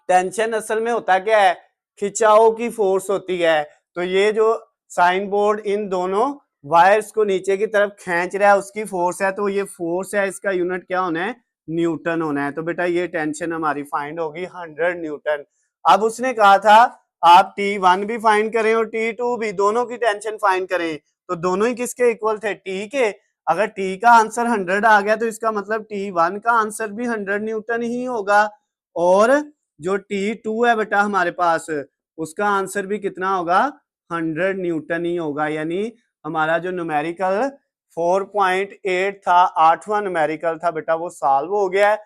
टेंशन असल में होता क्या है, खिंचाव की फोर्स होती है। तो ये जो साइन बोर्ड इन दोनों वायर्स को नीचे की तरफ खींच रहा है उसकी फोर्स है, तो ये फोर्स है, इसका यूनिट क्या होना है, न्यूटन होना है। तो बेटा ये टेंशन हमारी फाइंड होगी 100 न्यूटन। अब उसने कहा था आप T1 भी फाइंड करें और T2 भी, दोनों की टेंशन फाइंड करें, तो दोनों ही किसके इक्वल थे, T के। अगर T का आंसर 100 आ गया तो इसका मतलब T1 का आंसर भी 100 न्यूटन ही होगा, और जो T2 है बेटा हमारे पास उसका आंसर भी कितना होगा, 100 न्यूटन ही होगा। यानी हमारा जो न्यूमेरिकल 4.8 था, 8वां न्यूमेरिकल था बेटा, वो सॉल्व हो गया है।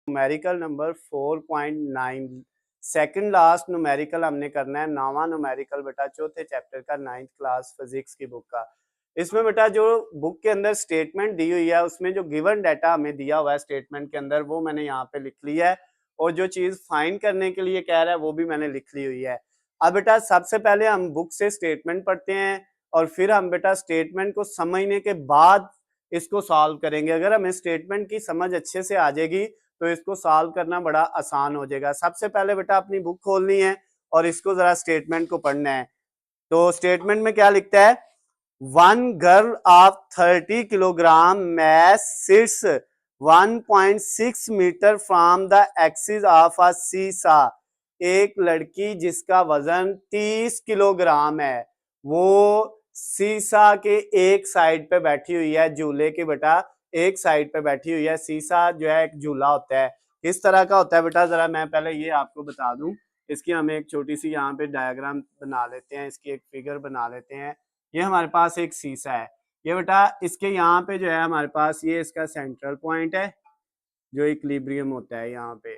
Numerical number 4.9 second last numerical हमने करना है, 9वां न्यूमेरिकल बेटा चौथे चैप्टर का 9th क्लास फिजिक्स की बुक का। इसमें बेटा जो बुक के अंदर स्टेटमेंट दी हुई है उसमें जो गिवन डाटा हमें दिया हुआ है स्टेटमेंट के अंदर वो मैंने यहाँ पे लिख लिया है, और जो चीज फाइंड करने के लिए कह रहा है वो भी मैंने लिख ली हुई है। अब बेटा सबसे पहले हम बुक से स्टेटमेंट पढ़ते हैं और फिर हम बेटा स्टेटमेंट को समझने के बाद इसको सॉल्व करेंगे। अगर हमें स्टेटमेंट की समझ अच्छे से आ जाएगी तो इसको सॉल्व करना बड़ा आसान हो जाएगा। सबसे पहले बेटा अपनी बुक खोलनी है और इसको जरा स्टेटमेंट को पढ़ना है। तो स्टेटमेंट में क्या लिखता है, one girl of 30 kilogram mass sits 1.6 metre from the axis of a seesaw. एक लड़की जिसका वजन 30 किलोग्राम है वो सीसा के एक साइड पे बैठी हुई है, झूले की बेटा एक साइड पे बैठी हुई है। सीसा जो है एक झूला होता है, किस तरह का होता है बेटा जरा मैं पहले ये आपको बता दूं। इसकी हम एक छोटी सी यहाँ पे डायग्राम बना लेते हैं, इसकी एक फिगर बना लेते हैं। ये हमारे पास एक सीसा है, ये बेटा इसके यहाँ पे जो है हमारे पास ये इसका सेंट्रल पॉइंट है जो इक्विलिब्रियम होता है यहाँ पे।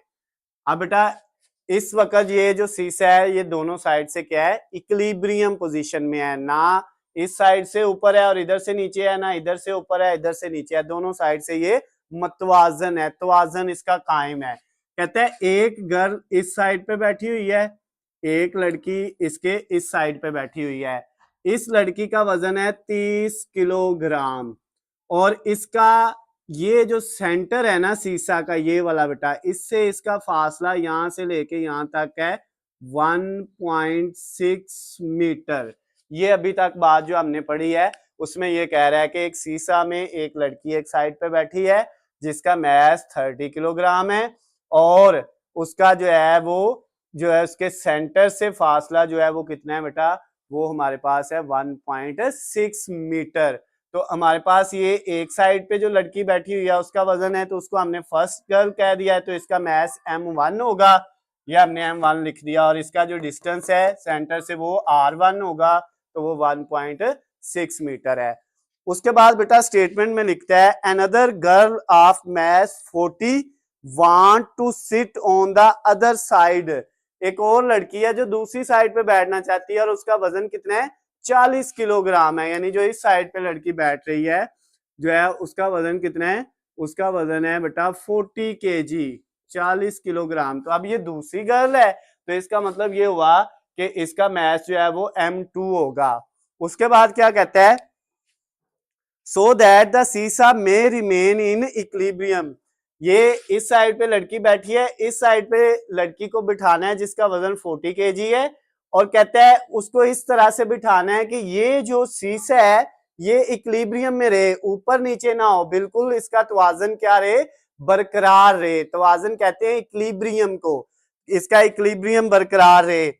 अब बेटा इस वक्त ये जो सीसा है ये दोनों साइड से क्या है, इक्विलिब्रियम पोजीशन में है, ना इस साइड से ऊपर है और इधर से नीचे है, ना इधर से ऊपर है इधर से नीचे है, दोनों साइड से ये मतवाजन है, तवाजन इसका कायम है। कहते हैं एक गर्ल इस साइड पे बैठी हुई है, एक लड़की इसके इस साइड पे बैठी हुई है। इस लड़की का वजन है 30 किलोग्राम और इसका ये जो सेंटर है ना सीसा का ये वाला बेटा, इससे इसका फासला यहां से लेके यहां तक है 1.6 मीटर। ये अभी तक बात जो हमने पढ़ी है उसमें ये कह रहा है कि एक सीसा में एक लड़की एक साइड पे बैठी है जिसका मैस 30 किलोग्राम है और उसका जो है वो जो है उसके सेंटर से फासला जो है वो कितना है बेटा, वो हमारे पास है 1.6 मीटर। तो हमारे पास ये एक साइड पे जो लड़की बैठी हुई है उसका वजन है तो उसको हमने फर्स्ट गर्ल कह दिया है, तो इसका मैस m1 होगा, ये हमने m1 लिख दिया। और इसका जो डिस्टेंस है सेंटर से वो r1 होगा, तो वो 1.6 मीटर है। उसके बाद बेटा स्टेटमेंट में लिखता है another girl of mass 40 want to sit on the other side. एक और लड़की है जो दूसरी साइड पे बैठना चाहती है और उसका वजन कितना है, 40 किलोग्राम है। यानी जो इस साइड पे लड़की बैठ रही है जो है उसका वजन कितना है, उसका वजन है बेटा 40 kg, 40 किलोग्राम। तो अब ये दूसरी गर्ल है तो इसका मतलब ये हुआ कि इसका मैस जो है वो m2 होगा। उसके बाद क्या कहता है, सो दैट द सीसा मे रिमेन इन इक्विलिब्रियम। ये इस साइड पे लड़की बैठी है, इस साइड पे लड़की को बिठाना है जिसका वजन 40 kg है और कहता है उसको इस तरह से बिठाना है कि ये जो सीसा है ये इक्विलिब्रियम में रहे, ऊपर नीचे ना हो, बिल्कुल इसका तवाजन क्या रहे, बरकरार रहे। तवाजन कहते हैं इक्विलिब्रियम को, इसका इक्विलिब्रियम बरकरार रहे।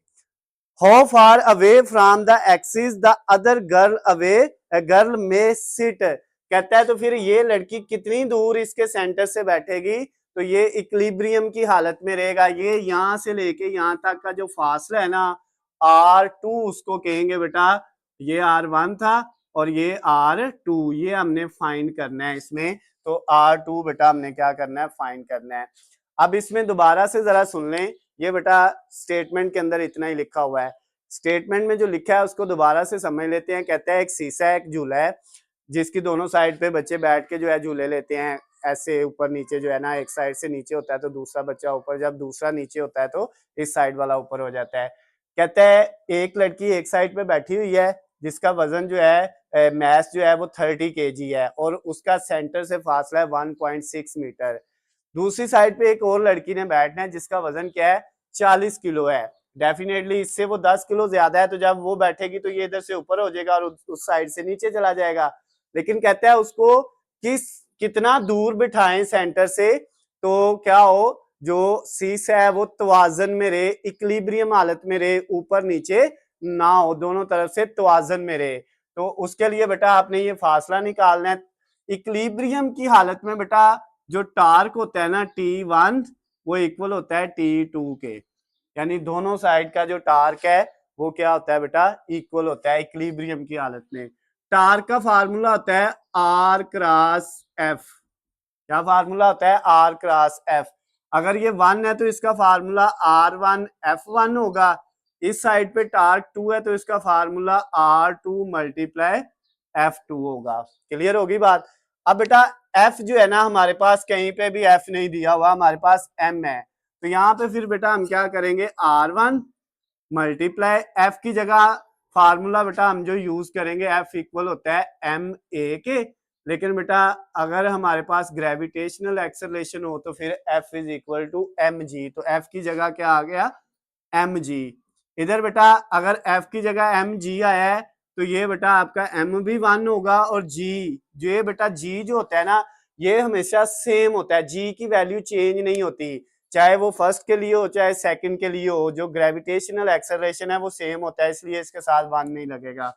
How far away from the axis the other girl away girl में सिट। कहता है तो फिर ये लड़की कितनी दूर इसके सेंटर से बैठेगी, तो ये इक्विलिब्रियम की हालत में रहेगा। ये यहां से लेके यहां तक का जो फासला है ना r2 उसको कहेंगे बेटा, ये r1 था और ये r2, ये हमने फाइंड करना है इसमें। तो r2 बेटा हमने क्या करना है, फाइंड करना है। अब इसमें दोबारा से जरा सुन लें, ये बेटा स्टेटमेंट के अंदर इतना ही लिखा हुआ है, स्टेटमेंट में जो लिखा है उसको दोबारा से समझ लेते हैं। कहता है एक सीसा है, एक झूला है जिसकी दोनों साइड पे बच्चे बैठ के जो है झूले लेते हैं, ऐसे ऊपर नीचे जो है ना, एक साइड से नीचे होता है तो दूसरा बच्चा ऊपर, जब दूसरा नीचे होता है तो इस साइड वाला ऊपर हो जाता है। कहता है एक लड़की एक साइड पे बैठी हुई है जिसका वजन जो है मैस जो है वो 30 kg है और उसका सेंटर से फासला है 1.6 मीटर। दूसरी साइड पे एक और लड़की ने बैठना है जिसका वजन क्या है, 40 किलो है। डेफिनेटली इससे वो 10 किलो ज्यादा है, तो जब वो बैठेगी तो ये इधर से ऊपर हो जाएगा और उस साइड से नीचे चला जाएगा। लेकिन कहता है उसको कितना दूर बिठाएं सेंटर से, तो क्या हो, जो सीस है वो तवाजन में रहे, इक्विलिब्रियम हालत में रहे, ऊपर नीचे ना हो, दोनों तरफ से तवाजन में रहे। तो उसके लिए बेटा आपने ये फासला निकालना है। इक्विलिब्रियम की हालत में बेटा जो टार्क होता है ना T1 वो इक्वल होता है T2 के, यानी दोनों साइड का जो टार्क है वो क्या होता है बेटा, इक्वल होता है इक्विलिब्रियम की हालत में। टार्क का फार्मूला होता है R क्रॉस F। क्या फार्मूला होता है, R क्रॉस F। अगर ये 1 है तो इसका फार्मूला R1F1 होगा, इस साइड पे टार्क 2 है तो इसका फार्मूला R2 मल्टीप्लाई F2 होगा। क्लियर होगी बात। अब बेटा F जो है ना हमारे पास कहीं पे भी F नहीं दिया हुआ, हमारे पास M है, तो यहाँ पे फिर बेटा हम क्या करेंगे, R1 मल्टीप्लाई F की जगह फार्मूला बेटा हम जो यूज करेंगे F इक्वल होता है ma के, लेकिन बेटा अगर हमारे पास ग्रेविटेशनल एक्सेलरेशन हो तो फिर F is equal to mg, तो F की जगह क्या आ गया, mg। इधर बेटा अगर F की जगह mg आया है तो ये बेटा आपका m भी 1 होगा, और g, ये बेटा g जो होता है ना ये हमेशा सेम होता है, g की वैल्यू चेंज नहीं होती, चाहे वो फर्स्ट के लिए हो चाहे सेकंड के लिए हो, जो ग्रेविटेशनल एक्सेलरेशन है वो सेम होता है, इसलिए इसके साथ 1 नहीं लगेगा।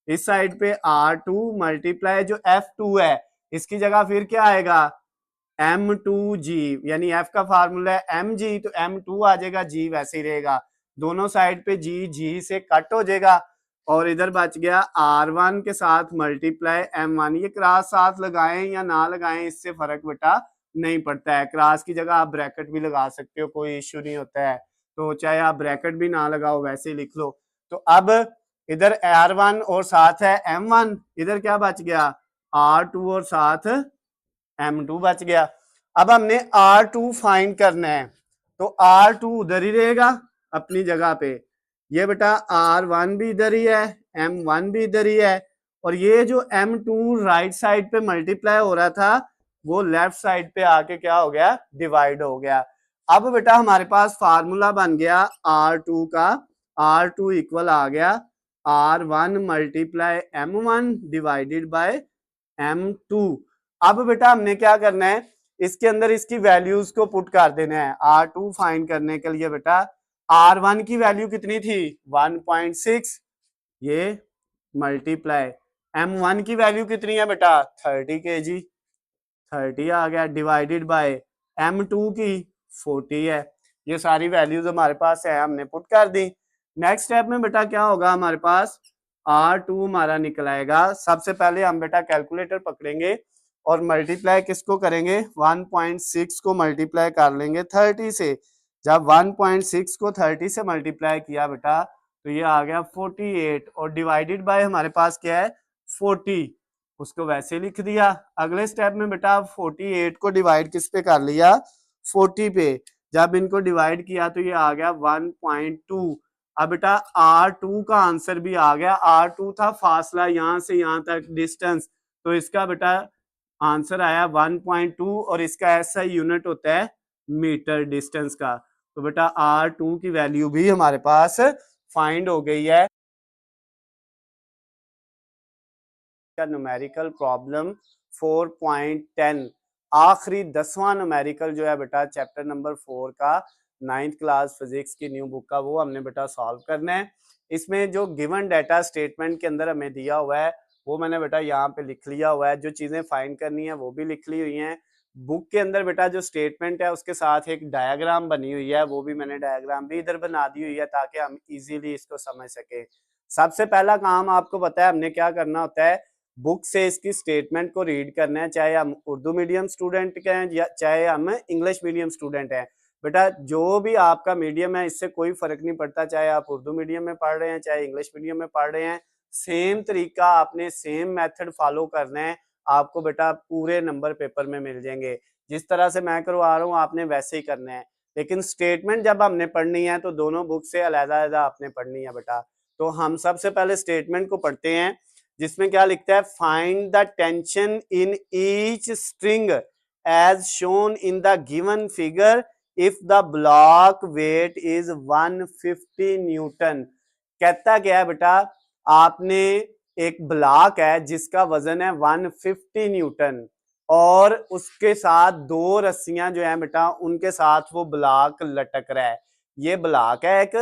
इस साइड पे R2 मल्टीप्लाई जो F2 है इसकी जगह फिर क्या आएगा, M2G, यानी F का फार्मूला है mg, तो M2 आ जाएगा, G वैसे ही रहेगा, दोनों साइड पे G से कट हो जाएगा, और इधर बच गया R1 के साथ मल्टीप्लाई M1। ये क्रॉस साथ लगाएं या ना लगाएं इससे फर्क बेटा नहीं पड़ता है, क्रॉस की जगह आप ब्रैकेट भी लगा सकते हो, कोई इश्यू नहीं होता है, तो चाहे आप ब्रैकेट भी ना लगाओ वैसे ही लिख लो। तो अब इधर R1 और साथ है M1, इधर क्या बच गया, R2 और साथ M2 बच गया। अब हमने R2 फाइंड करना है, तो R2 उधर ही रहेगा अपनी जगह पे, ये बेटा R1 भी इधर ही है, M1 भी इधर ही है, और ये जो M2 राइट साइड पे मल्टीप्लाई हो रहा था वो लेफ्ट साइड पे आके क्या हो गया, डिवाइड हो गया। अब बेटा हमारे पास फार्मूला बन गया R2 का, R2 इक्वल आ गया R1 multiply M1 divided by M2। अब बेटा हमने क्या करना है, इसके अंदर इसकी वैल्यूज को पुट कर देना है। R2 फाइंड करने के लिए बेटा R1 की वैल्यू कितनी थी 1.6, ये मल्टीप्लाई M1 की वैल्यू कितनी है बेटा 30 kg, 30 आ गया, डिवाइडेड बाय M2 की 40 है। ये सारी वैल्यूज हमारे पास है, हमने पुट कर दी। नेक्स्ट स्टेप में बेटा क्या होगा, हमारे पास R2 हमारा निकल आएगा। सबसे पहले हम बेटा कैलकुलेटर पकड़ेंगे और मल्टीप्लाई किसको करेंगे, 1.6 को मल्टीप्लाई कर लेंगे 30 से। जब 1.6 को 30 से मल्टीप्लाई किया बेटा तो ये आ गया 48, और डिवाइडेड बाय हमारे पास क्या है 40, उसको वैसे लिख दिया। अगले स्टेप में बेटा 48 को डिवाइड किस पे कर लिया 40 पे, जब इनको डिवाइड किया तो ये आ गया 1.2। अब बेटा R2 का आंसर भी आ गया, R2 था फासला यहाँ से यहाँ तक डिस्टेंस, तो इसका बेटा आंसर आया 1.2, और इसका ऐसा यूनिट होता है मीटर डिस्टेंस का। तो बेटा R2 की वैल्यू भी हमारे पास फाइंड हो गई है। न्यूमेरिकल प्रॉब्लम 4.10, आखिरी 10वां न्यूमेरिकल जो है बेटा चैप्टर नंबर 4 का 9th क्लास फिजिक्स की न्यू बुक का, वो हमने बेटा सॉल्व करना है। इसमें जो गिवन डाटा स्टेटमेंट के अंदर हमें दिया हुआ है वो मैंने बेटा यहाँ पे लिख लिया हुआ है, जो चीजें फाइंड करनी है वो भी लिख ली हुई हैं। बुक के अंदर बेटा जो स्टेटमेंट है उसके साथ एक डायग्राम बनी हुई है, वो भी मैंने डायग्राम भी इधर बना दी हुई है ताकि हम इजीली इसको समझ सके। सबसे पहला काम आपको पता है हमने क्या करना होता है, बुक से इसकी स्टेटमेंट को रीड करना है, चाहे हम उर्दू मीडियम स्टूडेंट के हैं या चाहे हम इंग्लिश मीडियम स्टूडेंट हैं। बेटा जो भी आपका मीडियम है इससे कोई फर्क नहीं पड़ता, चाहे आप उर्दू मीडियम में पढ़ रहे हैं चाहे इंग्लिश मीडियम में पढ़ रहे हैं, सेम तरीका आपने सेम मेथड फॉलो करना है, आपको बेटा पूरे नंबर पेपर में मिल जाएंगे। जिस तरह से मैं करवा रहा हूँ आपने वैसे ही करना है, लेकिन स्टेटमेंट जब हमने पढ़नी है तो दोनों बुक से अलग-अलग आपने पढ़नी है बेटा। तो हम सबसे पहले स्टेटमेंट को पढ़ते हैं, जिसमें क्या लिखता है, find the tension in each string as shown in the given figure if the block weight is 150 newton. कहता क्या है बेटा, आपने एक ब्लॉक है जिसका वजन है 150 न्यूटन और उसके साथ दो रस्सियां जो है बेटा उनके साथ वो ब्लॉक लटक रहा है। ये ब्लॉक है एक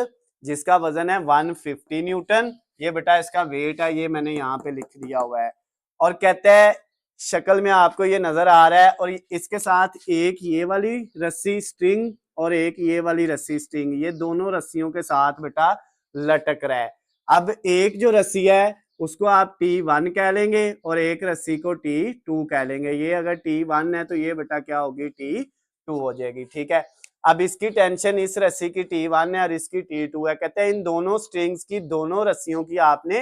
जिसका वजन है 150 न्यूटन, ये बेटा इसका वेट है, ये मैंने यहाँ पे लिख दिया हुआ है। और कहते हैं शक्ल में आपको ये नजर आ रहा है, और इसके साथ एक ये वाली रस्सी स्ट्रिंग और एक ये वाली रस्सी स्ट्रिंग, ये दोनों रस्सियों के साथ बेटा लटक रहा है। अब एक जो रस्सी है उसको आप T1 कह लेंगे और एक रस्सी को T2 कह लेंगे। ये अगर T1 है तो ये बेटा क्या होगी T2 हो जाएगी, ठीक है। अब इसकी टेंशन इस रस्सी की T1 है और इसकी T2 है। कहते हैं इन दोनों स्ट्रिंग्स की, दोनों रस्सियों की आपने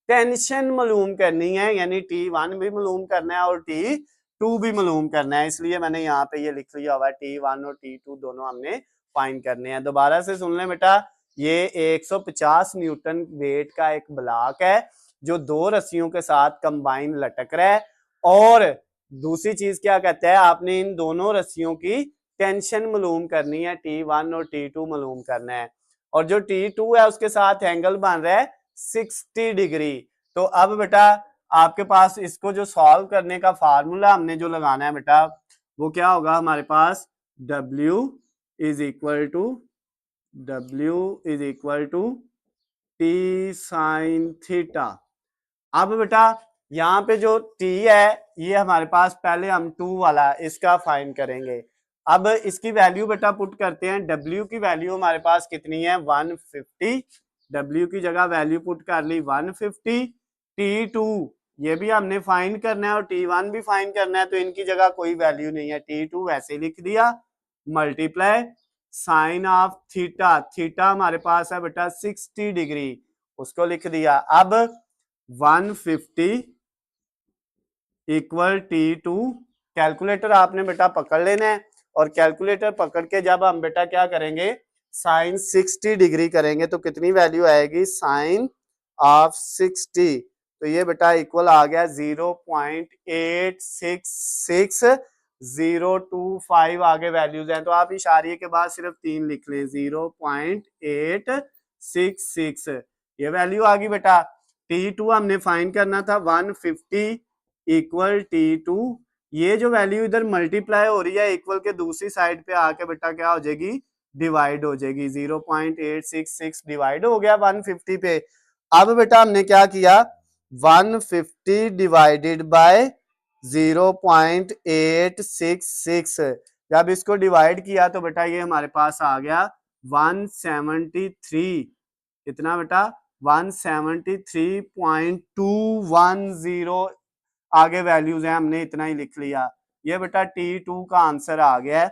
टेंशन मालूम करनी है, यानी T1 भी मालूम करना है और T2 भी मालूम करना है। इसलिए मैंने यहाँ पे ये लिख लिया हुआ है, T1 और T2 दोनों हमने फाइंड करने हैं। दोबारा से सुन लें बेटा, ये 150 न्यूटन वेट का एक ब्लॉक है जो दो रस्सियों के साथ कंबाइन लटक रहा है, और दूसरी चीज क्या कहते हैं, आपने इन दोनों रस्सियों की टेंशन मालूम करनी है, T1 और T2 मालूम करना है, और जो T2 है उसके साथ एंगल बन रहा है 60 डिग्री। तो अब बेटा आपके पास इसको जो सॉल्व करने का फार्मूला हमने जो लगाना है बेटा, वो क्या होगा हमारे पास, W is equal to T sine theta. अब बेटा यहाँ पे जो T है ये हमारे पास, पहले हम 2 वाला इसका फाइंड करेंगे। अब इसकी वैल्यू बेटा पुट करते हैं। W की वैल्यू हमारे पास कितनी है, 150। W की जगह वैल्यू पुट कर ली 150। T2 ये भी हमने फाइंड करना है और T1 भी फाइंड करना है, तो इनकी जगह कोई वैल्यू नहीं है, T2 वैसे लिख दिया, multiply sine of theta. Theta हमारे पास है बेटा 60 डिग्री, उसको लिख दिया। अब 150 इक्वल T2, कैलकुलेटर आपने बेटा पकड़ लेना है, और कैलकुलेटर पकड़ के जब हम बेटा क्या करेंगे, साइन 60 डिग्री करेंगे तो कितनी वैल्यू आएगी, साइन ऑफ 60। तो ये बेटा इक्वल आ गया 0.866 आगे वैल्यूज हैं, तो आप इशारे के बाद सिर्फ 3 लिख लें, 0.866 ये वैल्यू आ गई बेटा। T2 हमने फाइंड करना था 150 इक्वल T2, ये जो वैल्यू इधर मल्टीप्लाई हो रही है इक्वल के दूसरी साइड पे आके बेटा क्या हो जाएगी, डिवाइड हो जाएगी, 0.866 डिवाइड हो गया 150 पे। अब बेटा हमने क्या किया, 150 डिवाइडेड बाय 0.866, जब इसको डिवाइड किया तो बेटा ये हमारे पास आ गया 173, कितना बेटा 173.210 आगे वैल्यूज हैं, हमने इतना ही लिख लिया। ये बेटा T2 का आंसर आ गया है।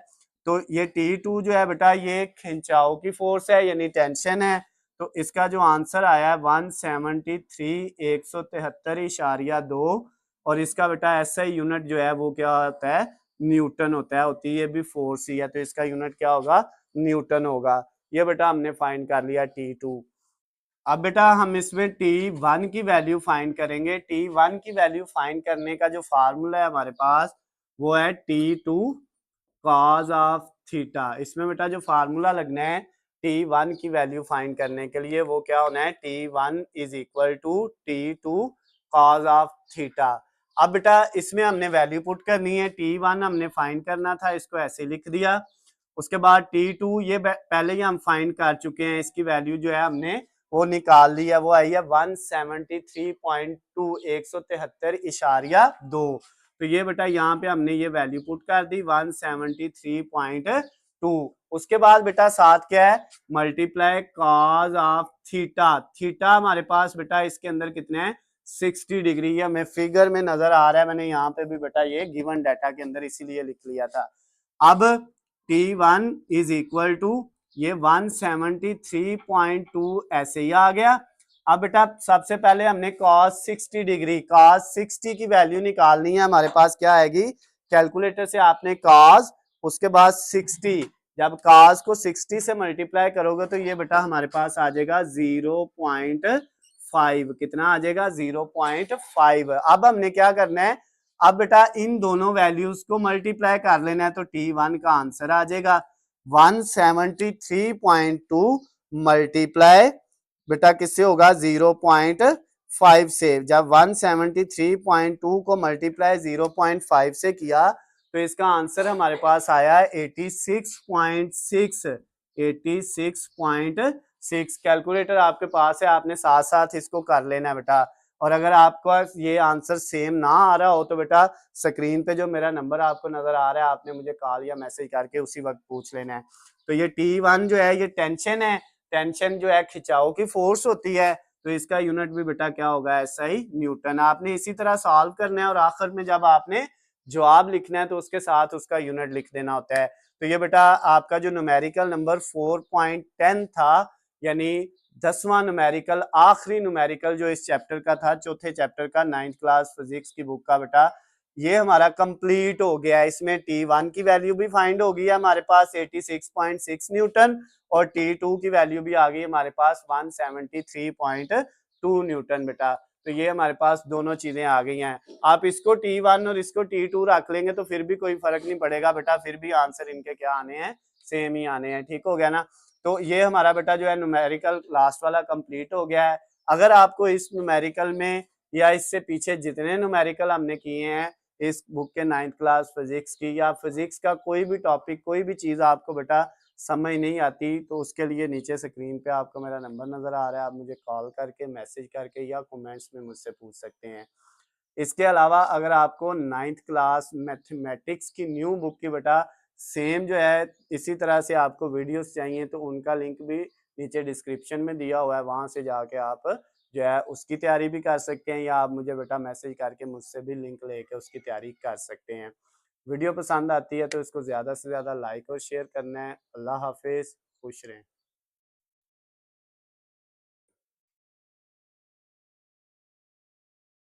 तो ये T2 जो है बेटा ये खिंचाव की फोर्स है, यानी टेंशन है, तो इसका जो आंसर आया है 173,173.2, और इसका बेटा SI यूनिट जो है वो क्या होता है, न्यूटन होता है, होती है भी फोर्स ही है, तो इसका यूनिट क्या होगा, न्यूटन होगा। ये बेटा हमने फाइंड कर लिया T2। अब बेटा हम इसमें T1 की वैल्यू फाइंड करेंगे। T1 की वैल्यू फाइंड करने का जो फार्मूला है हमारे पास वो है T2 cos ऑफ थीटा। इसमें बेटा जो फार्मूला लगना है T1 की वैल्यू फाइंड करने के लिए वो क्या होना है, T1 is equal to T2 cos of theta. अब बेटा इसमें हमने वैल्यू पुट करनी है, T1 हमने फाइंड करना था, इसको ऐसे लिख दिया। उसके बाद T2 ये पहले ही हम फाइंड कर चुके हैं, इसकी वैल्यू जो है हमने वो निकाल लिया, वो आई है 173.2 173.2। तो ये बेटा यहाँ पे हमने ये वैल्यू पुट कर दी 173.2। उसके बाद बेटा साथ क्या है, multiply cause of theta. Theta हमारे पास बेटा इसके अंदर कितने हैं, 60 डिग्री, ये हमें फिगर में नजर आ रहा है, मैंने यहाँ पे भी बेटा ये गिवन डाटा के अंदर इसीलिए लिख लिया था। अब T1 इज इक्वल टू ये 173.2 ऐसे ही आ गया। अब बेटा सबसे पहले हमने cos 60 डिग्री, cos 60 की वैल्यू निकालनी है, हमारे पास क्या आएगी, कैलकुलेटर से आपने cos उसके बाद 60, जब cos को 60 से मल्टीप्लाई करोगे तो ये बेटा हमारे पास आ जाएगा 0.5, कितना आ जाएगा 0.5। अब हमने क्या करना है, अब बेटा इन दोनों वैल्यूज को मल्टीप्लाई कर लेना है, तो T1 का आंसर आ जाएगा 173.2 मल्टीप्लाई बेटा किससे होगा, 0.5 से। जब 173.2 को मल्टीप्लाई 0.5 से किया तो इसका आंसर हमारे पास आया है 86.6। कैलकुलेटर आपके पास है, आपने साथ साथ इसको कर लेना है बेटा। और अगर आपका ये आंसर सेम ना आ रहा हो तो बेटा स्क्रीन पे जो मेरा नंबर आपको नजर आ रहा है, आपने मुझे कॉल या मैसेज करके उसी वक्त पूछ लेना है। तो ये T1 जो है ये टेंशन है, टेंशन जो है खिंचाव की फोर्स होती है, तो इसका यूनिट भी बेटा क्या होगा, SI न्यूटन। आपने इसी तरह सॉल्व करना है और आखिर में जब आपने जवाब लिखना है तो उसके साथ उसका यूनिट लिख देना होता है। तो ये बेटा आपका जो न्यूमेरिकल नंबर 4.10 था, यानी 10वां न्यूमेरिकल, आखिरी न्यूमेरिकल जो इस चैप्टर का था, चौथे चैप्टर का 9th क्लास फिजिक्स की बुक का बेटा, ये हमारा कंप्लीट हो गया। इसमें T1 की वैल्यू भी फाइंड हो गई है हमारे पास 86.6 न्यूटन, और T2 की वैल्यू भी आ गई हमारे पास 173.2 न्यूटन बेटा। तो ये हमारे पास दोनों चीजें आ गई हैं। आप इसको T1 और इसको T2 रख लेंगे तो फिर भी कोई फर्क नहीं पड़ेगा बेटा, फिर भी आंसर इनके क्या आने हैं, सेम ही आने हैं। ठीक हो गया ना। तो ये हमारा बेटा जो है न्यूमेरिकल लास्ट वाला कंप्लीट हो गया है। अगर आपको इस न्यूमेरिकल में या इससे पीछे जितने न्यूमेरिकल हमने किए हैं इस बुक के 9th क्लास फिजिक्स की, या फिजिक्स का कोई भी टॉपिक, कोई भी चीज आपको बेटा समझ नहीं आती, तो उसके लिए नीचे स्क्रीन पे आपको मेरा नंबर नजर आ रहा है, आप मुझे कॉल करके, मैसेज करके या कमेंट्स में मुझसे पूछ सकते हैं। इसके अलावा अगर आपको 9th क्लास मैथमेटिक्स की न्यू बुक की बेटा सेम जो है इसी तरह से आपको वीडियोस चाहिए, तो उनका लिंक भी नीचे डिस्क्रिप्शन में दिया हुआ है, वहां से जाके आप जो है उसकी तैयारी भी कर सकते हैं, या आप मुझे बेटा मैसेज करके मुझसे भी लिंक लेके उसकी तैयारी कर सकते हैं। वीडियो पसंद आती है तो इसको ज़्यादा से ज़्यादा लाइक और शेयर करना है। अल्लाह हाफिज़, खुश रहें।